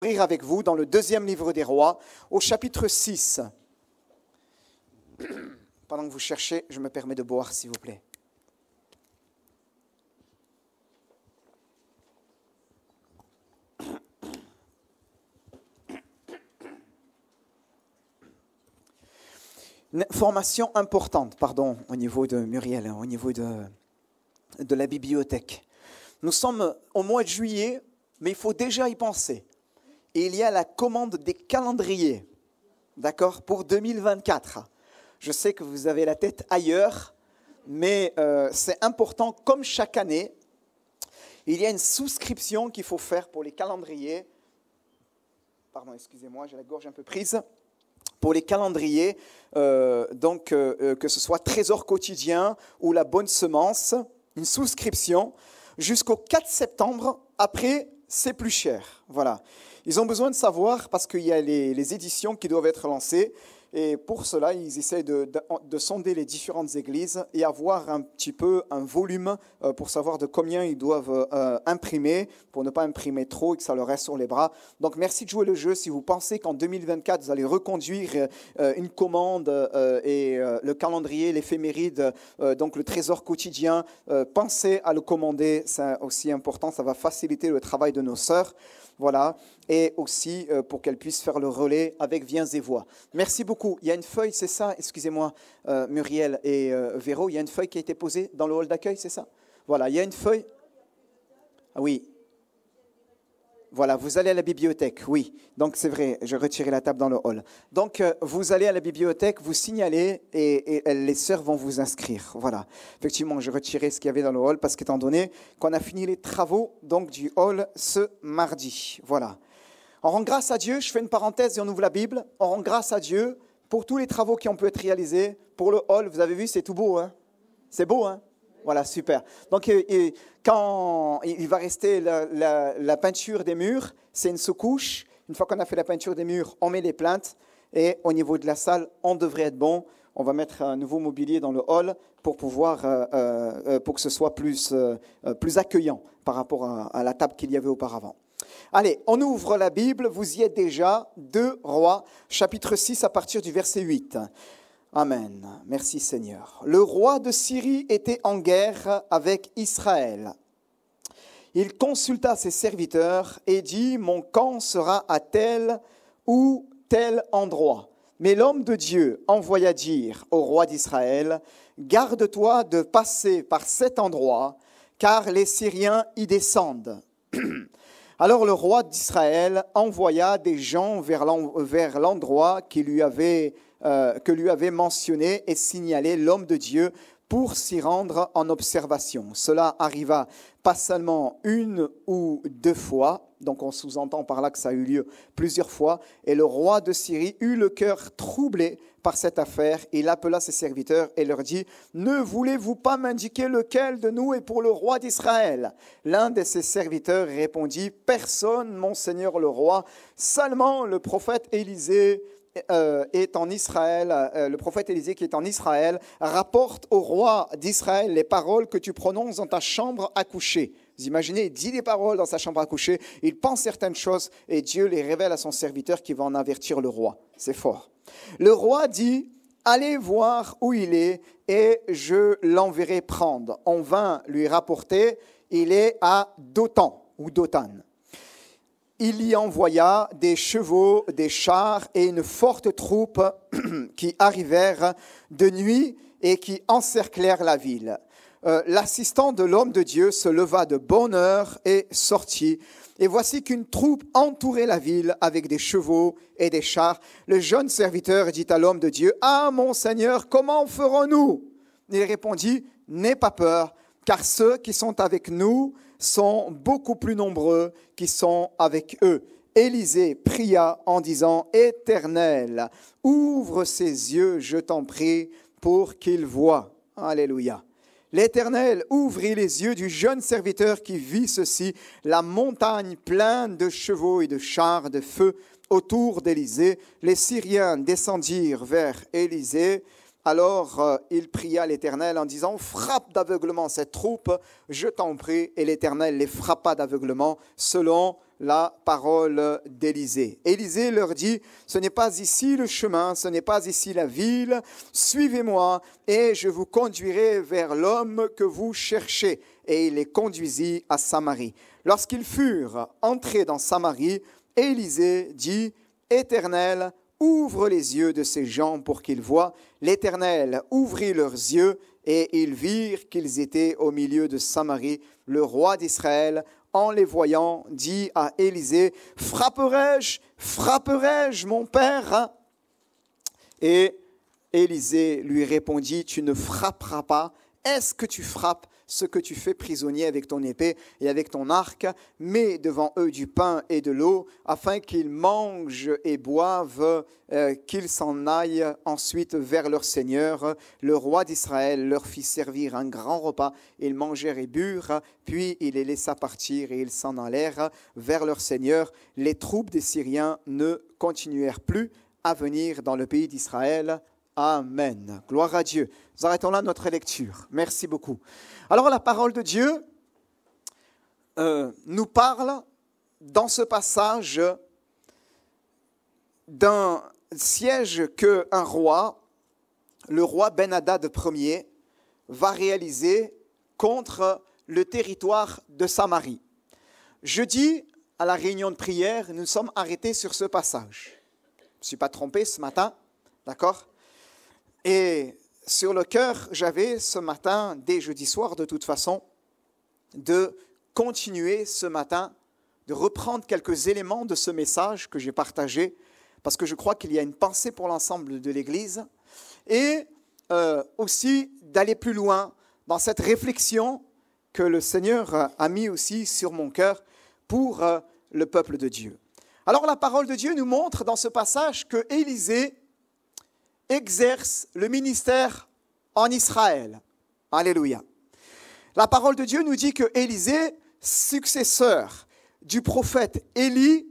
ouvrir avec vous dans le deuxième livre des rois, au chapitre 6. Pendant que vous cherchez, je me permets de boire, s'il vous plaît. Une information importante, au niveau de Muriel, au niveau de la bibliothèque. Nous sommes au mois de juillet, mais il faut déjà y penser. Et il y a la commande des calendriers, d'accord, pour 2024. Je sais que vous avez la tête ailleurs, mais c'est important, comme chaque année, il y a une souscription qu'il faut faire pour les calendriers. Pardon, excusez-moi, j'ai la gorge un peu prise. Pour les calendriers, que ce soit Trésor quotidien ou la bonne semence, une souscription jusqu'au 4 septembre. Après, c'est plus cher. Voilà. Ils ont besoin de savoir parce qu'il y a les éditions qui doivent être lancées. Et pour cela, ils essayent de sonder les différentes églises et avoir un petit peu un volume pour savoir de combien ils doivent imprimer, pour ne pas imprimer trop et que ça leur reste sur les bras. Donc, merci de jouer le jeu. Si vous pensez qu'en 2024, vous allez reconduire une commande et le calendrier, l'éphéméride, donc le trésor quotidien, pensez à le commander. C'est aussi important. Ça va faciliter le travail de nos sœurs. Voilà, et aussi pour qu'elle puisse faire le relais avec Viens et Voix. Merci beaucoup. Il y a une feuille, c'est ça, excusez-moi, Muriel et Véro, il y a une feuille qui a été posée dans le hall d'accueil, c'est ça? Voilà, il y a une feuille. Ah oui. Voilà, vous allez à la bibliothèque, oui. Donc c'est vrai, je retirais la table dans le hall. Donc vous allez à la bibliothèque, vous signalez et les sœurs vont vous inscrire. Voilà. Effectivement, je retirais ce qu'il y avait dans le hall parce qu'étant donné qu'on a fini les travaux donc, du hall ce mardi. Voilà. On rend grâce à Dieu, je fais une parenthèse et on ouvre la Bible. On rend grâce à Dieu pour tous les travaux qui ont pu être réalisés. Pour le hall, vous avez vu, c'est tout beau, hein? C'est beau, hein? Voilà, super. Donc, quand il va rester la peinture des murs, c'est une sous-couche. Une fois qu'on a fait la peinture des murs, on met les plinthes. Et au niveau de la salle, on devrait être bon. On va mettre un nouveau mobilier dans le hall pour pouvoir, pour que ce soit plus accueillant par rapport à la table qu'il y avait auparavant. Allez, on ouvre la Bible. Vous y êtes déjà. 2 Rois, chapitre 6, à partir du verset 8. Amen. Merci Seigneur. Le roi de Syrie était en guerre avec Israël. Il consulta ses serviteurs et dit, mon camp sera à tel ou tel endroit. Mais l'homme de Dieu envoya dire au roi d'Israël, garde-toi de passer par cet endroit, car les Syriens y descendent. Alors le roi d'Israël envoya des gens vers l'endroit que lui avait mentionné et signalé l'homme de Dieu pour s'y rendre en observation. Cela arriva pas seulement 1 ou 2 fois, donc on sous-entend par là que ça a eu lieu plusieurs fois, et le roi de Syrie eut le cœur troublé par cette affaire. Il appela ses serviteurs et leur dit, ne voulez-vous pas m'indiquer lequel de nous est pour le roi d'Israël? L'un de ses serviteurs répondit, personne, mon seigneur le roi, seulement le prophète Élisée est en Israël, le prophète Élisée qui est en Israël, rapporte au roi d'Israël les paroles que tu prononces dans ta chambre à coucher. Vous imaginez, il dit des paroles dans sa chambre à coucher, il pense certaines choses et Dieu les révèle à son serviteur qui va en avertir le roi. C'est fort. Le roi dit, allez voir où il est et je l'enverrai prendre. On vint lui rapporter, il est à Dothan ou Dothan. Il y envoya des chevaux, des chars et une forte troupe qui arrivèrent de nuit et qui encerclèrent la ville. L'assistant de l'homme de Dieu se leva de bonne heure et sortit. Et voici qu'une troupe entourait la ville avec des chevaux et des chars. Le jeune serviteur dit à l'homme de Dieu, « Ah, mon Seigneur, comment ferons-nous » Il répondit, « N'aie pas peur, car ceux qui sont avec nous sont beaucoup plus nombreux qui sont avec eux. » Élisée pria en disant, « Éternel, ouvre ses yeux, je t'en prie, pour qu'il voie. » Alléluia. L'Éternel ouvrit les yeux du jeune serviteur qui vit ceci, la montagne pleine de chevaux et de chars de feu autour d'Élisée. Les Syriens descendirent vers Élisée. Alors il pria l'Éternel en disant, frappe d'aveuglement cette troupe, je t'en prie. Et l'Éternel les frappa d'aveuglement selon la parole d'Élisée. Élisée leur dit, ce n'est pas ici le chemin, ce n'est pas ici la ville, suivez-moi et je vous conduirai vers l'homme que vous cherchez. Et il les conduisit à Samarie. Lorsqu'ils furent entrés dans Samarie, Élisée dit, Éternel, ouvre les yeux de ces gens pour qu'ils voient. L'Éternel ouvrit leurs yeux et ils virent qu'ils étaient au milieu de Samarie. Le roi d'Israël, en les voyant, dit à Élisée, frapperai-je, mon père? Et Élisée lui répondit, tu ne frapperas pas. Est-ce que tu frappes ce que tu fais prisonnier avec ton épée et avec ton arc? Mets devant eux du pain et de l'eau, afin qu'ils mangent et boivent, qu'ils s'en aillent ensuite vers leur Seigneur. Le roi d'Israël leur fit servir un grand repas. Ils mangèrent et burent, puis il les laissa partir et ils s'en allèrent vers leur Seigneur. Les troupes des Syriens ne continuèrent plus à venir dans le pays d'Israël. Amen. Gloire à Dieu. Nous arrêtons là notre lecture. Merci beaucoup. Alors la parole de Dieu nous parle dans ce passage d'un siège qu'un roi, le roi Ben-Hadad Ier, va réaliser contre le territoire de Samarie. Jeudi, à la réunion de prière, nous nous sommes arrêtés sur ce passage. Je ne me suis pas trompé ce matin, d'accord ? Et sur le cœur, j'avais ce matin, dès jeudi soir de toute façon, de continuer ce matin, de reprendre quelques éléments de ce message que j'ai partagé, parce que je crois qu'il y a une pensée pour l'ensemble de l'Église, et aussi d'aller plus loin dans cette réflexion que le Seigneur a mis aussi sur mon cœur pour le peuple de Dieu. Alors la parole de Dieu nous montre dans ce passage que Élisée exerce le ministère en Israël. Alléluia. La parole de Dieu nous dit que Élisée, successeur du prophète Élie,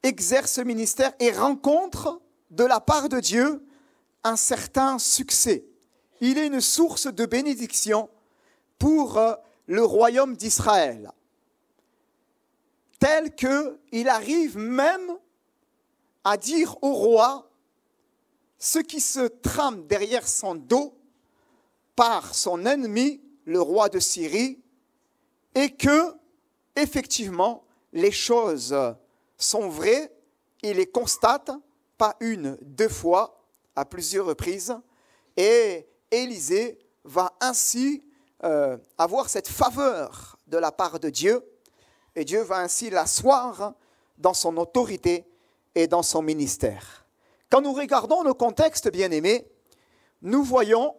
exerce ce ministère et rencontre de la part de Dieu un certain succès. Il est une source de bénédiction pour le royaume d'Israël, tel qu'il arrive même à dire au roi ce qui se trame derrière son dos par son ennemi, le roi de Syrie, et que, effectivement, les choses sont vraies, il les constate, pas une, deux fois, à plusieurs reprises, et Élisée va ainsi avoir cette faveur de la part de Dieu, et Dieu va ainsi l'asseoir dans son autorité et dans son ministère. Quand nous regardons le contexte, bien-aimés, nous voyons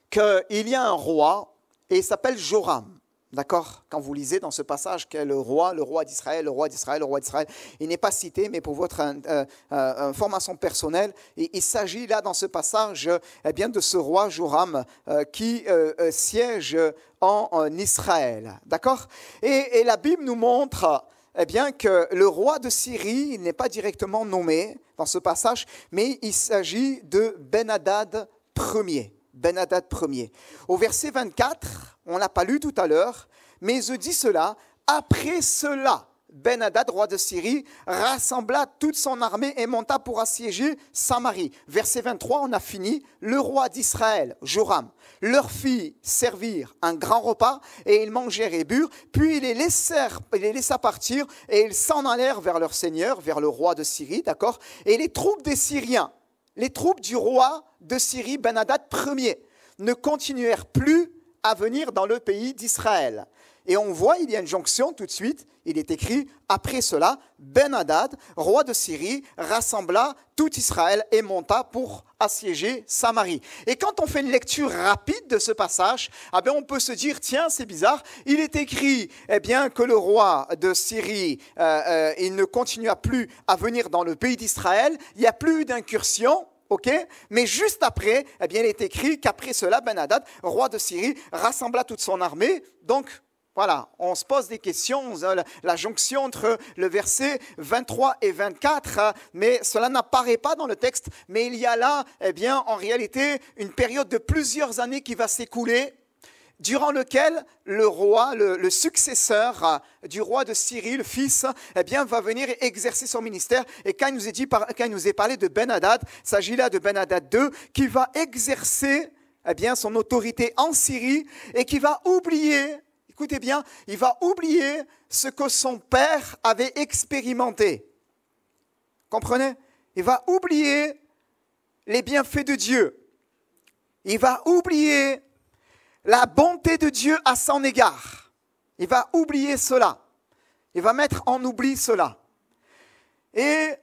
qu'il y a un roi, et il s'appelle Joram. D'accord? Quand vous lisez dans ce passage qu'est le roi d'Israël, le roi d'Israël, le roi d'Israël, il n'est pas cité, mais pour votre information personnelle, il s'agit là dans ce passage de ce roi Joram qui siège en Israël. D'accord? Et la Bible nous montre que le roi de Syrie, il n'est pas directement nommé dans ce passage, mais il s'agit de Ben-Hadad Ier. Ben-Hadad Ier. Au verset 24, on ne l'a pas lu tout à l'heure, mais je dis cela, après cela, Ben-Hadad, roi de Syrie, rassembla toute son armée et monta pour assiéger Samarie. Verset 23, on a fini. Le roi d'Israël, Joram, leur fit servir un grand repas et ils mangèrent et burent. Puis il les laissa partir et ils s'en allèrent vers leur seigneur, vers le roi de Syrie, d'accord? Et les troupes des Syriens, les troupes du roi de Syrie, Ben-Hadad Ier, ne continuèrent plus à venir dans le pays d'Israël. Et on voit, il y a une jonction tout de suite, il est écrit, après cela, Ben-Hadad, roi de Syrie, rassembla tout Israël et monta pour assiéger Samarie. Et quand on fait une lecture rapide de ce passage, on peut se dire, tiens, c'est bizarre, il est écrit que le roi de Syrie, il ne continua plus à venir dans le pays d'Israël, il n'y a plus d'incursion. Okay? Mais juste après, il est écrit qu'après cela, Ben-Hadad, roi de Syrie, rassembla toute son armée. Donc, voilà, on se pose des questions, la jonction entre le verset 23 et 24, mais cela n'apparaît pas dans le texte, mais il y a là, en réalité, une période de plusieurs années qui va s'écouler. durant lequel le roi, le successeur du roi de Syrie, le fils, eh bien, va venir exercer son ministère. Et quand il nous est parlé de Ben-Hadad, il s'agit là de Ben-Hadad II, qui va exercer eh bien, son autorité en Syrie et qui va oublier, écoutez bien, il va oublier ce que son père avait expérimenté. Comprenez? Il va oublier les bienfaits de Dieu. Il va oublier la bonté de Dieu à son égard. Il va oublier cela. Il va mettre en oubli cela. Et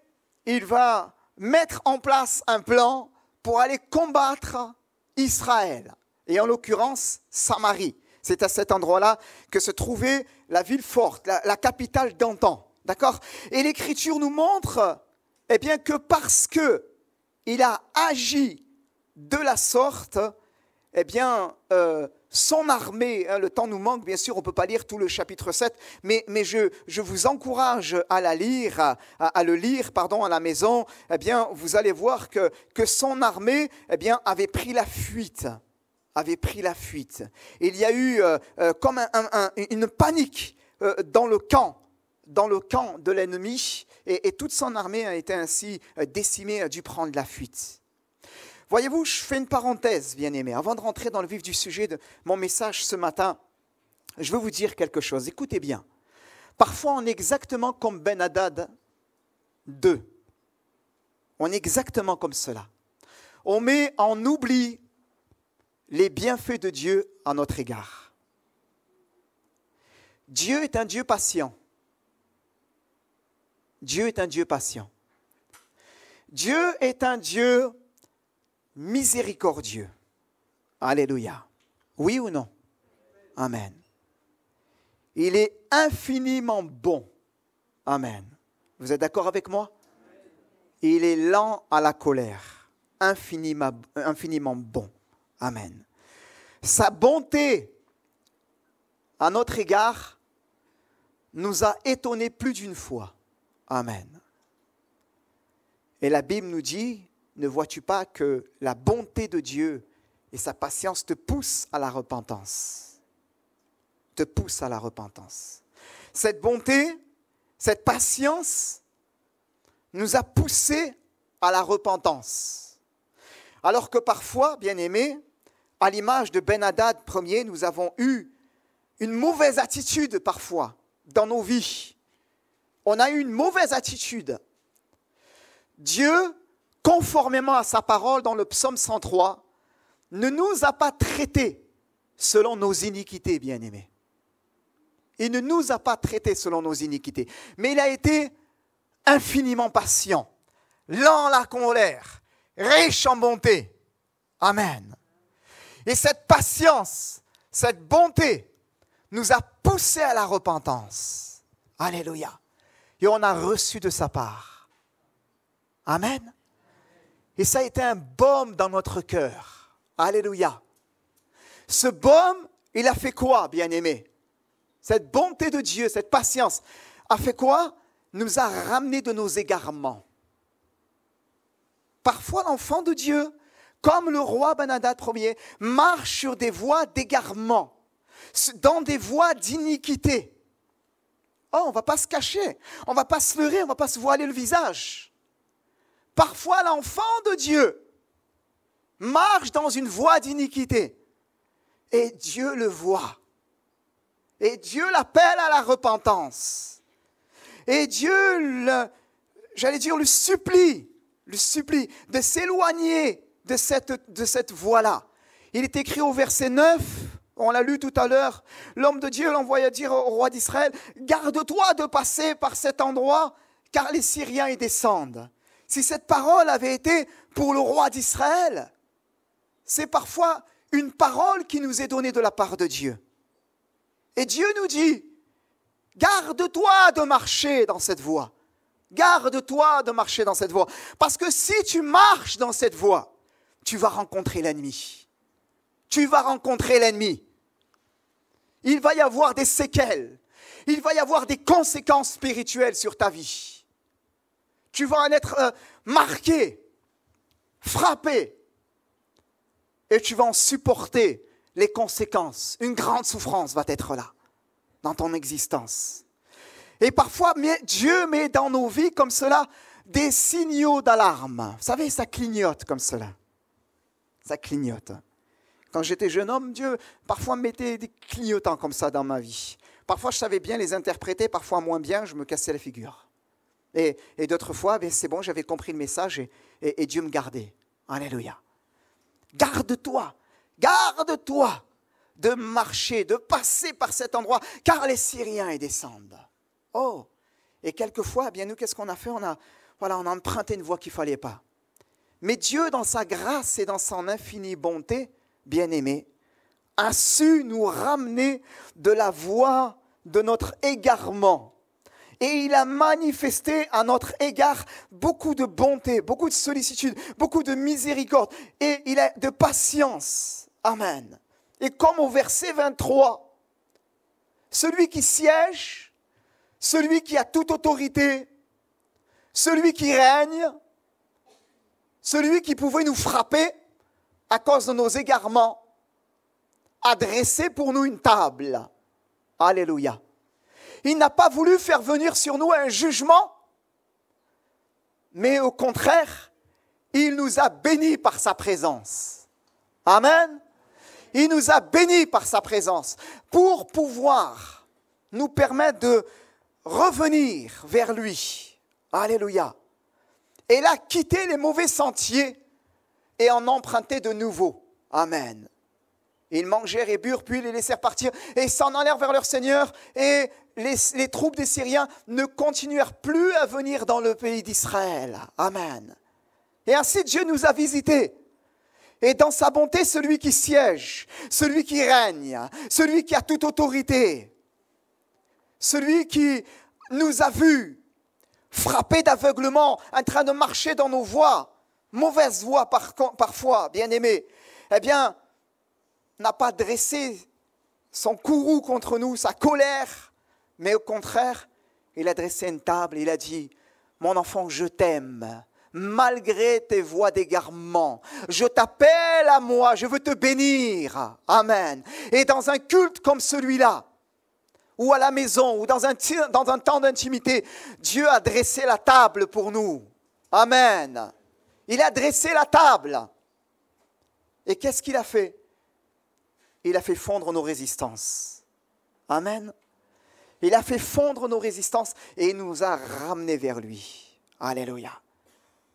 il va mettre en place un plan pour aller combattre Israël. Et en l'occurrence, Samarie. C'est à cet endroit-là que se trouvait la ville forte, la capitale d'antan. D'accord? Et l'Écriture nous montre eh bien, que parce qu'il a agi de la sorte, eh bien, son armée, le temps nous manque, bien sûr, on ne peut pas lire tout le chapitre 7, mais je vous encourage à la lire, à le lire, à la maison. Eh bien, vous allez voir que son armée, eh bien, avait pris la fuite. Il y a eu comme une panique dans le camp de l'ennemi, et toute son armée a été ainsi décimée, a dû prendre la fuite. Voyez-vous, je fais une parenthèse, bien-aimés. Avant de rentrer dans le vif du sujet de mon message ce matin, je veux vous dire quelque chose. Écoutez bien. Parfois, on est exactement comme Ben-Hadad II. On est exactement comme cela. On met en oubli les bienfaits de Dieu à notre égard. Dieu est un Dieu patient. Dieu est un Dieu patient. Dieu est un Dieu miséricordieux. Alléluia. Oui ou non? Amen. Il est infiniment bon. Amen. Vous êtes d'accord avec moi? Il est lent à la colère. Infiniment bon. Amen. Sa bonté à notre égard nous a étonnés plus d'une fois. Amen. Et la Bible nous dit, ne vois-tu pas que la bonté de Dieu et sa patience te poussent à la repentance? Te poussent à la repentance. Cette bonté, cette patience nous a poussés à la repentance. Alors que parfois, bien-aimés, à l'image de Ben-Hadad Ier, nous avons eu une mauvaise attitude parfois dans nos vies. On a eu une mauvaise attitude. Dieu, conformément à sa parole dans le psaume 103, ne nous a pas traités selon nos iniquités, bien-aimés. Il ne nous a pas traités selon nos iniquités, mais il a été infiniment patient, lent à la colère, riche en bonté. Amen. Et cette patience, cette bonté nous a poussés à la repentance. Alléluia. Et on a reçu de sa part. Amen. Et ça a été un baume dans notre cœur. Alléluia. Ce baume, il a fait quoi, bien-aimé? Cette bonté de Dieu, cette patience, a fait quoi? Nous a ramenés de nos égarements. Parfois, l'enfant de Dieu, comme le roi Ben-Hadad Ier, marche sur des voies d'égarement, dans des voies d'iniquité. Oh, on ne va pas se cacher, on ne va pas se leurrer, on ne va pas se voiler le visage. Parfois, l'enfant de Dieu marche dans une voie d'iniquité. Et Dieu le voit. Et Dieu l'appelle à la repentance. Et Dieu, le supplie de s'éloigner de cette voie-là. Il est écrit au verset 9, on l'a lu tout à l'heure, l'homme de Dieu l'envoya dire au roi d'Israël, « Garde-toi de passer par cet endroit, car les Syriens y descendent. » Si cette parole avait été pour le roi d'Israël, c'est parfois une parole qui nous est donnée de la part de Dieu. Et Dieu nous dit, garde-toi de marcher dans cette voie. Garde-toi de marcher dans cette voie. Parce que si tu marches dans cette voie, tu vas rencontrer l'ennemi. Tu vas rencontrer l'ennemi. Il va y avoir des séquelles. Il va y avoir des conséquences spirituelles sur ta vie. Tu vas en être marqué, frappé. Et tu vas en supporter les conséquences. Une grande souffrance va être là, dans ton existence. Et parfois, Dieu met dans nos vies comme cela des signaux d'alarme. Vous savez, ça clignote comme cela. Ça clignote. Quand j'étais jeune homme, Dieu parfois mettait des clignotants comme ça dans ma vie. Parfois, je savais bien les interpréter, parfois moins bien, je me cassais la figure. Et d'autres fois, c'est bon, j'avais compris le message et Dieu me gardait. Alléluia. Garde-toi de marcher, de passer par cet endroit, car les Syriens y descendent. Oh, et quelquefois, bien nous, qu'est-ce qu'on a fait? On a emprunté une voie qu'il ne fallait pas. Mais Dieu, dans sa grâce et dans son infinie bonté, bien-aimé, a su nous ramener de la voie de notre égarement. Et il a manifesté à notre égard beaucoup de bonté, beaucoup de sollicitude, beaucoup de miséricorde et il a de patience. Amen. Et comme au verset 23, celui qui siège, celui qui a toute autorité, celui qui règne, celui qui pouvait nous frapper à cause de nos égarements, a dressé pour nous une table. Alléluia. Il n'a pas voulu faire venir sur nous un jugement, mais au contraire, il nous a bénis par sa présence. Amen. Il nous a bénis par sa présence pour pouvoir nous permettre de revenir vers lui. Alléluia. Et là, quitter les mauvais sentiers et en emprunter de nouveaux. Amen. Ils mangèrent et burent, puis les laissèrent partir et s'en allèrent vers leur Seigneur. Et les troupes des Syriens ne continuèrent plus à venir dans le pays d'Israël. Amen. Et ainsi Dieu nous a visités. Et dans sa bonté, celui qui siège, celui qui règne, celui qui a toute autorité, celui qui nous a vus frappés d'aveuglement, en train de marcher dans nos voies, mauvaises voies parfois, bien-aimés, eh bien, n'a pas dressé son courroux contre nous, sa colère, mais au contraire, il a dressé une table, il a dit, mon enfant, je t'aime, malgré tes voies d'égarement, je t'appelle à moi, je veux te bénir, amen. Et dans un culte comme celui-là, ou à la maison, ou dans un temps d'intimité, Dieu a dressé la table pour nous, amen. Il a dressé la table, et qu'est-ce qu'il a fait? Il a fait fondre nos résistances. Amen. Il a fait fondre nos résistances et il nous a ramenés vers lui. Alléluia.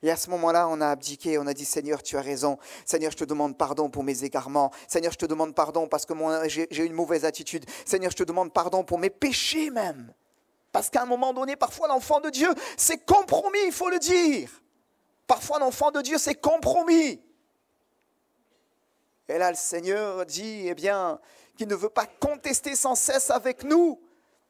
Et à ce moment-là, on a abdiqué, on a dit, Seigneur, tu as raison. Seigneur, je te demande pardon pour mes égarements. Seigneur, je te demande pardon parce que j'ai une mauvaise attitude. Seigneur, je te demande pardon pour mes péchés même. Parce qu'à un moment donné, parfois l'enfant de Dieu, c'est compromis, il faut le dire. Parfois l'enfant de Dieu, c'est compromis. Et là, le Seigneur dit, eh bien, qu'il ne veut pas contester sans cesse avec nous.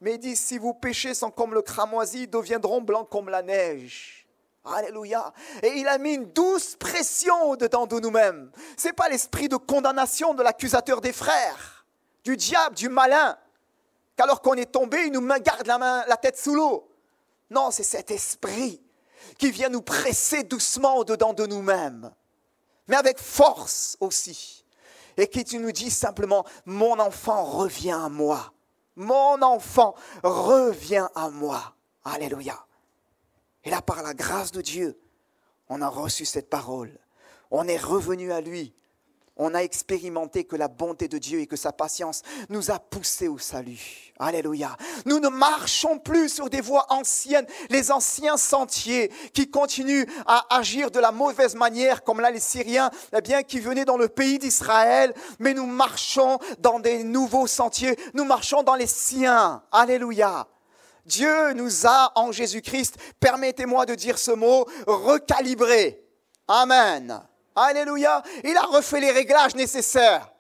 Mais il dit, si vos péchés sont comme le cramoisi, ils deviendront blancs comme la neige. Alléluia. Et il a mis une douce pression dedans de nous-mêmes. Ce n'est pas l'esprit de condamnation de l'accusateur des frères, du diable, du malin, qu'alors qu'on est tombé, il nous garde la tête sous l'eau. Non, c'est cet esprit qui vient nous presser doucement au-dedans de nous-mêmes, mais avec force aussi. Et qui nous dit simplement, mon enfant, reviens à moi. Mon enfant, reviens à moi. Alléluia. Et là, par la grâce de Dieu, on a reçu cette parole. On est revenu à lui. On a expérimenté que la bonté de Dieu et que sa patience nous a poussés au salut. Alléluia. Nous ne marchons plus sur des voies anciennes, les anciens sentiers qui continuent à agir de la mauvaise manière, comme là les Syriens, eh bien, qui venaient dans le pays d'Israël, mais nous marchons dans des nouveaux sentiers, nous marchons dans les siens. Alléluia. Dieu nous a en Jésus-Christ, permettez-moi de dire ce mot, recalibré. Amen. Alléluia. Il a refait les réglages nécessaires.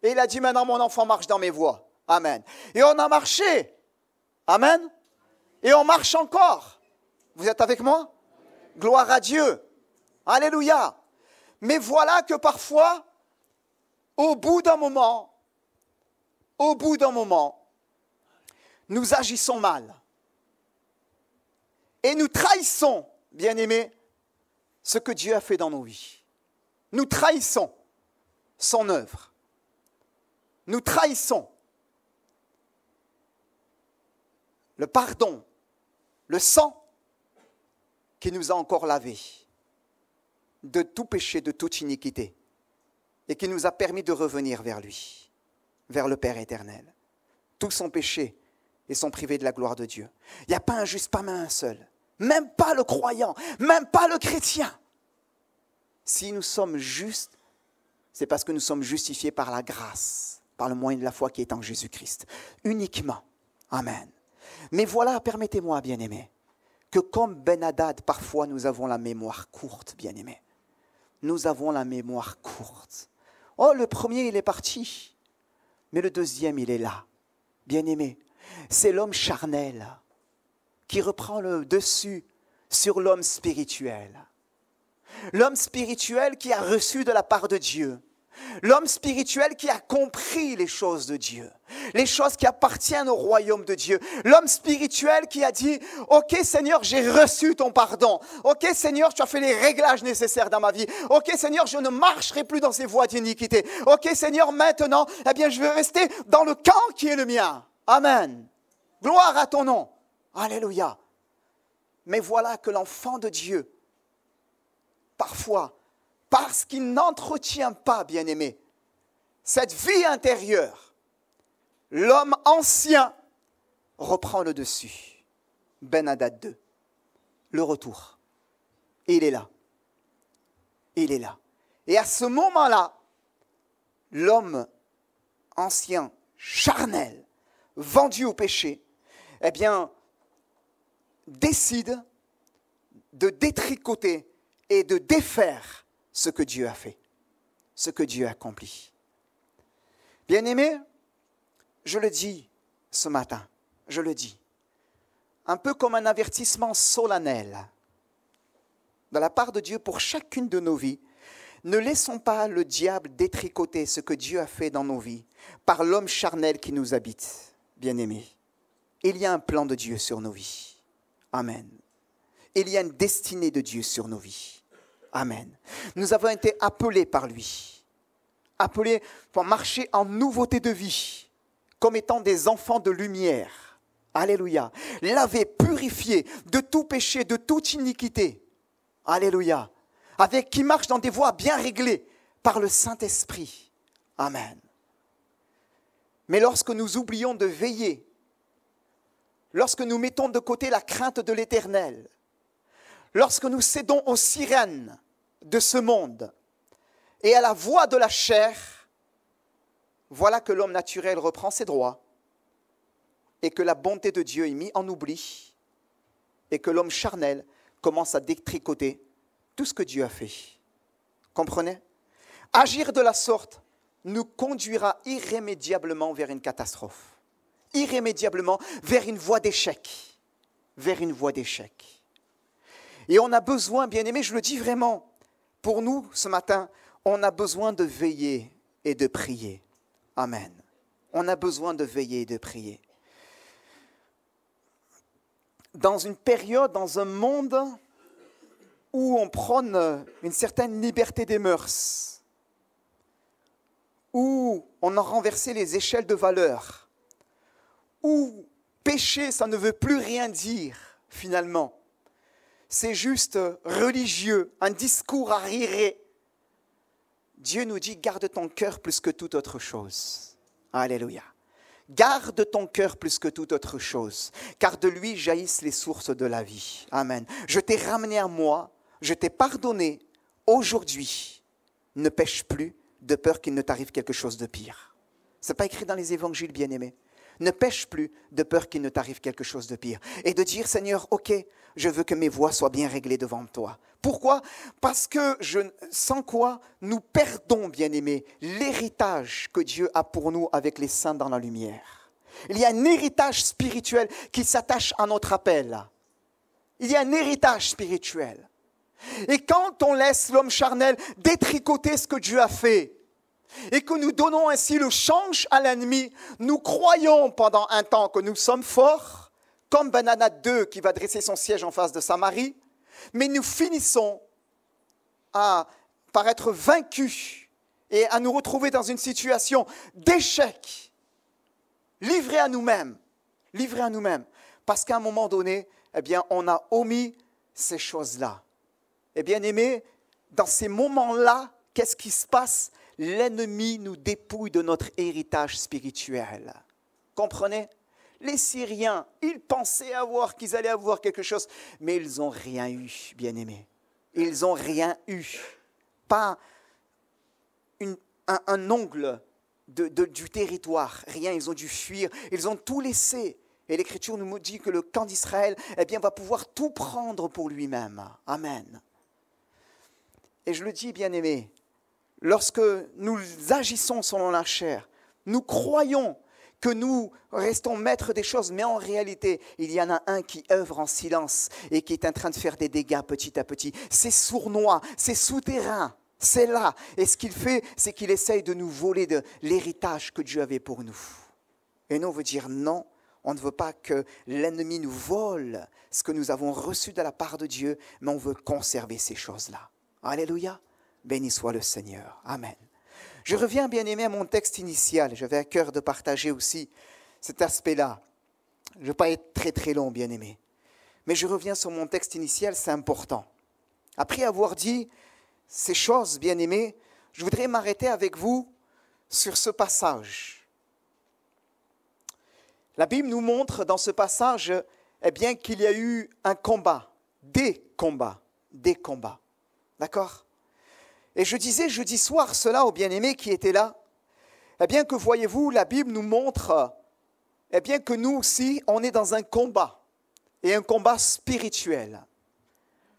Et il a dit, maintenant mon enfant marche dans mes voies. Amen. Et on a marché. Amen. Et on marche encore. Vous êtes avec moi? Gloire à Dieu. Alléluia. Mais voilà que parfois, au bout d'un moment, nous agissons mal. Et nous trahissons, bien-aimés, ce que Dieu a fait dans nos vies. Nous trahissons son œuvre. nous trahissons le pardon, le sang qui nous a encore lavés de tout péché, de toute iniquité, et qui nous a permis de revenir vers lui, vers le Père éternel. Tous sont péchés et sont privés de la gloire de Dieu. Il n'y a pas un juste, pas même un seul. Même pas le croyant, même pas le chrétien. Si nous sommes justes, c'est parce que nous sommes justifiés par la grâce, par le moyen de la foi qui est en Jésus-Christ. Uniquement. Amen. Mais voilà, permettez-moi, bien-aimés, que comme Ben-Hadad, parfois nous avons la mémoire courte, bien-aimés. Nous avons la mémoire courte. Oh, le premier, il est parti. Mais le deuxième, il est là. Bien-aimés, c'est l'homme charnel qui reprend le dessus sur l'homme spirituel. L'homme spirituel qui a reçu de la part de Dieu. L'homme spirituel qui a compris les choses de Dieu, les choses qui appartiennent au royaume de Dieu. L'homme spirituel qui a dit « Ok Seigneur, j'ai reçu ton pardon. Ok Seigneur, tu as fait les réglages nécessaires dans ma vie. Ok Seigneur, je ne marcherai plus dans ces voies d'iniquité. Ok Seigneur, maintenant, eh bien, je vais rester dans le camp qui est le mien. Amen. Gloire à ton nom. Alléluia. » Mais voilà que l'enfant de Dieu, parfois, parce qu'il n'entretient pas, bien-aimé, cette vie intérieure, l'homme ancien reprend le dessus. Ben-Hadad 2, le retour. Il est là. Il est là. Et à ce moment-là, l'homme ancien, charnel, vendu au péché, eh bien, décide de détricoter et de défaire ce que Dieu a fait, ce que Dieu a accompli. Bien-aimés, je le dis ce matin, je le dis, un peu comme un avertissement solennel de la part de Dieu pour chacune de nos vies. Ne laissons pas le diable détricoter ce que Dieu a fait dans nos vies par l'homme charnel qui nous habite, bien-aimés. Il y a un plan de Dieu sur nos vies. Amen. Il y a une destinée de Dieu sur nos vies. Amen. Nous avons été appelés par lui, appelés pour marcher en nouveauté de vie, comme étant des enfants de lumière. Alléluia. Lavés, purifiés de tout péché, de toute iniquité. Alléluia. Avec qui marchent dans des voies bien réglées par le Saint-Esprit. Amen. Mais lorsque nous oublions de veiller, lorsque nous mettons de côté la crainte de l'Éternel, lorsque nous cédons aux sirènes de ce monde et à la voix de la chair, voilà que l'homme naturel reprend ses droits et que la bonté de Dieu est mise en oubli et que l'homme charnel commence à détricoter tout ce que Dieu a fait. Comprenez? Agir de la sorte nous conduira irrémédiablement vers une catastrophe, irrémédiablement vers une voie d'échec, vers une voie d'échec. Et on a besoin, bien-aimés, je le dis vraiment, pour nous, ce matin, on a besoin de veiller et de prier. Amen. On a besoin de veiller et de prier. Dans une période, dans un monde où on prône une certaine liberté des mœurs, où on a renversé les échelles de valeur, où péché, ça ne veut plus rien dire, finalement. C'est juste religieux, un discours arriéré. Dieu nous dit, garde ton cœur plus que toute autre chose. Alléluia. Garde ton cœur plus que toute autre chose, car de lui jaillissent les sources de la vie. Amen. Je t'ai ramené à moi, je t'ai pardonné. Aujourd'hui, ne pêche plus de peur qu'il ne t'arrive quelque chose de pire. Ce n'est pas écrit dans les évangiles, bien-aimés. Ne pêche plus de peur qu'il ne t'arrive quelque chose de pire. Et de dire, Seigneur, ok, je veux que mes voies soient bien réglées devant toi. Pourquoi? Parce que sans quoi nous perdons, bien-aimés, l'héritage que Dieu a pour nous avec les saints dans la lumière. Il y a un héritage spirituel qui s'attache à notre appel. Il y a un héritage spirituel. Et quand on laisse l'homme charnel détricoter ce que Dieu a fait, et que nous donnons ainsi le change à l'ennemi, nous croyons pendant un temps que nous sommes forts, comme Ben-Hadad 2 qui va dresser son siège en face de Samarie, mais nous finissons par être vaincus et à nous retrouver dans une situation d'échec, livrés à nous-mêmes, parce qu'à un moment donné, eh bien, on a omis ces choses-là. Et bien aimés, dans ces moments-là, qu'est-ce qui se passe? L'ennemi nous dépouille de notre héritage spirituel. Comprenez? Les Syriens, ils pensaient qu'ils allaient avoir quelque chose, mais ils n'ont rien eu, bien aimés. Ils n'ont rien eu. Pas un ongle du territoire, rien, ils ont dû fuir, ils ont tout laissé. Et l'Écriture nous dit que le camp d'Israël, eh bien, va pouvoir tout prendre pour lui-même. Amen. Et je le dis, bien-aimés, lorsque nous agissons selon la chair, nous croyons que nous restons maîtres des choses, mais en réalité, il y en a un qui œuvre en silence et qui est en train de faire des dégâts petit à petit. C'est sournois, c'est souterrain, c'est là. Et ce qu'il fait, c'est qu'il essaye de nous voler de l'héritage que Dieu avait pour nous. Et nous, on veut dire non. On ne veut pas que l'ennemi nous vole ce que nous avons reçu de la part de Dieu, mais on veut conserver ces choses-là. Alléluia. Béni soit le Seigneur. Amen. Je reviens, bien aimé, à mon texte initial. J'avais à cœur de partager aussi cet aspect-là. Je ne vais pas être très très long, bien aimé. Mais je reviens sur mon texte initial, c'est important. Après avoir dit ces choses, bien aimé, je voudrais m'arrêter avec vous sur ce passage. La Bible nous montre dans ce passage eh bien, qu'il y a eu un combat, des combats. D'accord? Et je disais jeudi soir cela aux bien-aimés qui étaient là. Eh bien que voyez-vous, la Bible nous montre eh bien, que nous aussi, on est dans un combat. Et un combat spirituel.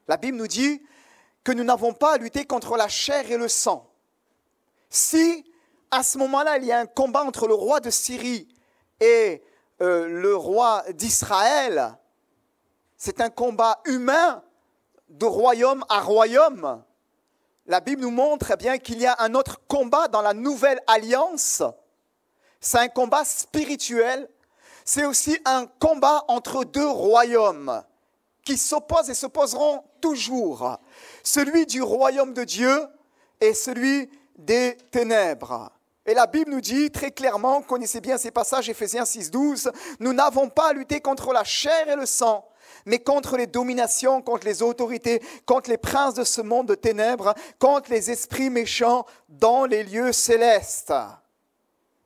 La Bible nous dit que nous n'avons pas à lutter contre la chair et le sang. Si, à ce moment-là, il y a un combat entre le roi de Syrie et le roi d'Israël, c'est un combat humain de royaume à royaume. La Bible nous montre eh bien, qu'il y a un autre combat dans la nouvelle alliance. C'est un combat spirituel. C'est aussi un combat entre deux royaumes qui s'opposent et s'opposeront toujours. Celui du royaume de Dieu et celui des ténèbres. Et la Bible nous dit très clairement, connaissez bien ces passages, Éphésiens 6,12, nous n'avons pas à lutter contre la chair et le sang, mais contre les dominations, contre les autorités, contre les princes de ce monde de ténèbres, contre les esprits méchants dans les lieux célestes.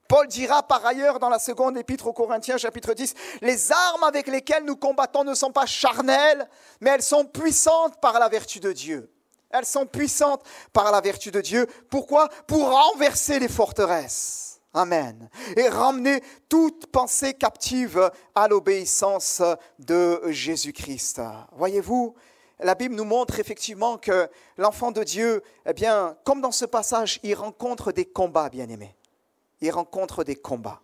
Paul dira par ailleurs dans la seconde épître aux Corinthiens, chapitre 10, « Les armes avec lesquelles nous combattons ne sont pas charnelles, mais elles sont puissantes par la vertu de Dieu. » Elles sont puissantes par la vertu de Dieu. Pourquoi? Pour renverser les forteresses. Amen. Et ramener toute pensée captive à l'obéissance de Jésus-Christ. Voyez-vous, la Bible nous montre effectivement que l'enfant de Dieu, eh bien, comme dans ce passage, il rencontre des combats, bien-aimés. Il rencontre des combats.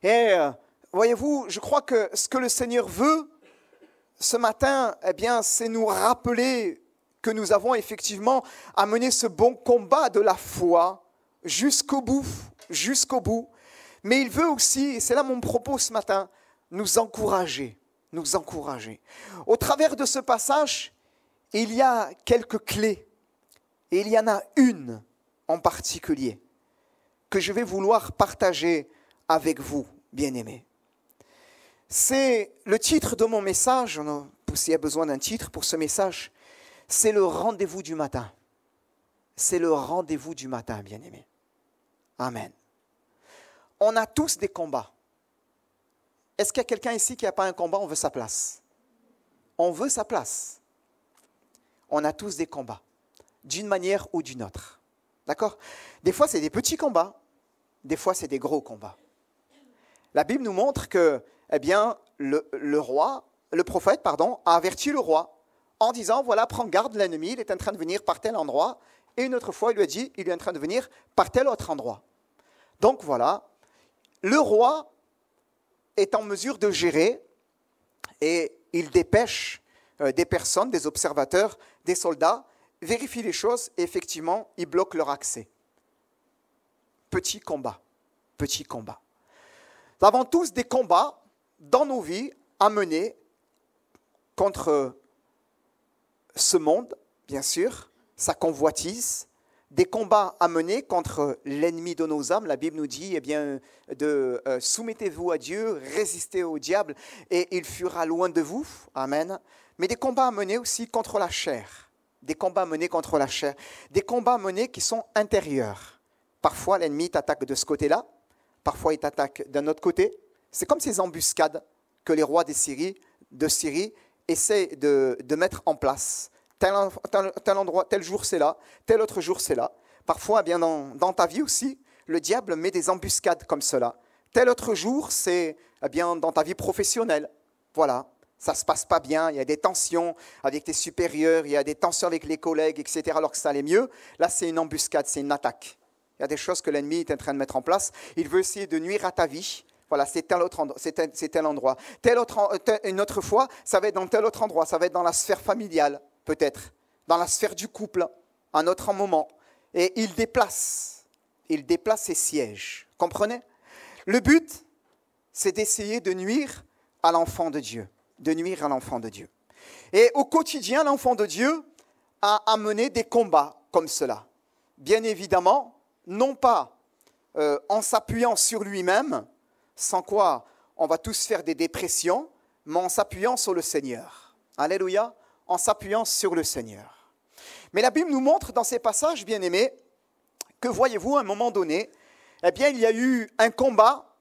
Et voyez-vous, je crois que ce que le Seigneur veut ce matin, eh bien, c'est nous rappeler que nous avons effectivement à mener ce bon combat de la foi jusqu'au bout. Mais il veut aussi, et c'est là mon propos ce matin, nous encourager. Au travers de ce passage, il y a quelques clés, et il y en a une en particulier que je vais vouloir partager avec vous, bien-aimés. C'est le titre de mon message, s'il y a besoin d'un titre pour ce message, c'est le rendez-vous du matin. C'est le rendez-vous du matin, bien-aimés. Amen. On a tous des combats. Est-ce qu'il y a quelqu'un ici qui n'a pas un combat? On veut sa place. On veut sa place. On a tous des combats, d'une manière ou d'une autre. D'accord? Des fois, c'est des petits combats. Des fois, c'est des gros combats. La Bible nous montre que, eh bien, le prophète, a averti le roi en disant, voilà, prends garde, l'ennemi, il est en train de venir par tel endroit. Et une autre fois, il lui a dit, il est en train de venir par tel autre endroit. Donc voilà, le roi est en mesure de gérer et il dépêche des personnes, des observateurs, des soldats, vérifie les choses et effectivement, il bloque leur accès. Petit combat. Nous avons tous des combats dans nos vies à mener contre ce monde, bien sûr, sa convoitise, des combats à mener contre l'ennemi de nos âmes. La Bible nous dit soumettez-vous à Dieu, résistez au diable et il fuira loin de vous. Amen. Mais des combats à mener aussi contre la chair. Des combats à mener contre la chair. Des combats à mener qui sont intérieurs. Parfois, l'ennemi t'attaque de ce côté-là. Parfois, il t'attaque d'un autre côté. C'est comme ces embuscades que les rois de Syrie essaient de mettre en place. Tel endroit, tel jour c'est là, tel autre jour c'est là. Parfois, dans ta vie aussi, le diable met des embuscades comme cela. Tel autre jour, c'est dans ta vie professionnelle. Voilà, ça ne se passe pas bien, il y a des tensions avec tes supérieurs, il y a des tensions avec les collègues, etc. Alors que ça allait mieux. Là, c'est une embuscade, c'est une attaque. Il y a des choses que l'ennemi est en train de mettre en place. Il veut essayer de nuire à ta vie. Voilà, c'est tel endroit. Une autre fois, ça va être dans tel autre endroit. Ça va être dans la sphère familiale, peut-être. Dans la sphère du couple, un autre moment. Et il déplace ses sièges. Comprenez? Le but, c'est d'essayer de nuire à l'enfant de Dieu. De nuire à l'enfant de Dieu. Et au quotidien, l'enfant de Dieu a mené des combats comme cela. Bien évidemment, non pas en s'appuyant sur lui-même, sans quoi on va tous faire des dépressions, mais en s'appuyant sur le Seigneur. Alléluia, en s'appuyant sur le Seigneur. Mais la Bible nous montre dans ces passages, bien-aimés, que voyez-vous, à un moment donné, eh bien, il y a eu un combat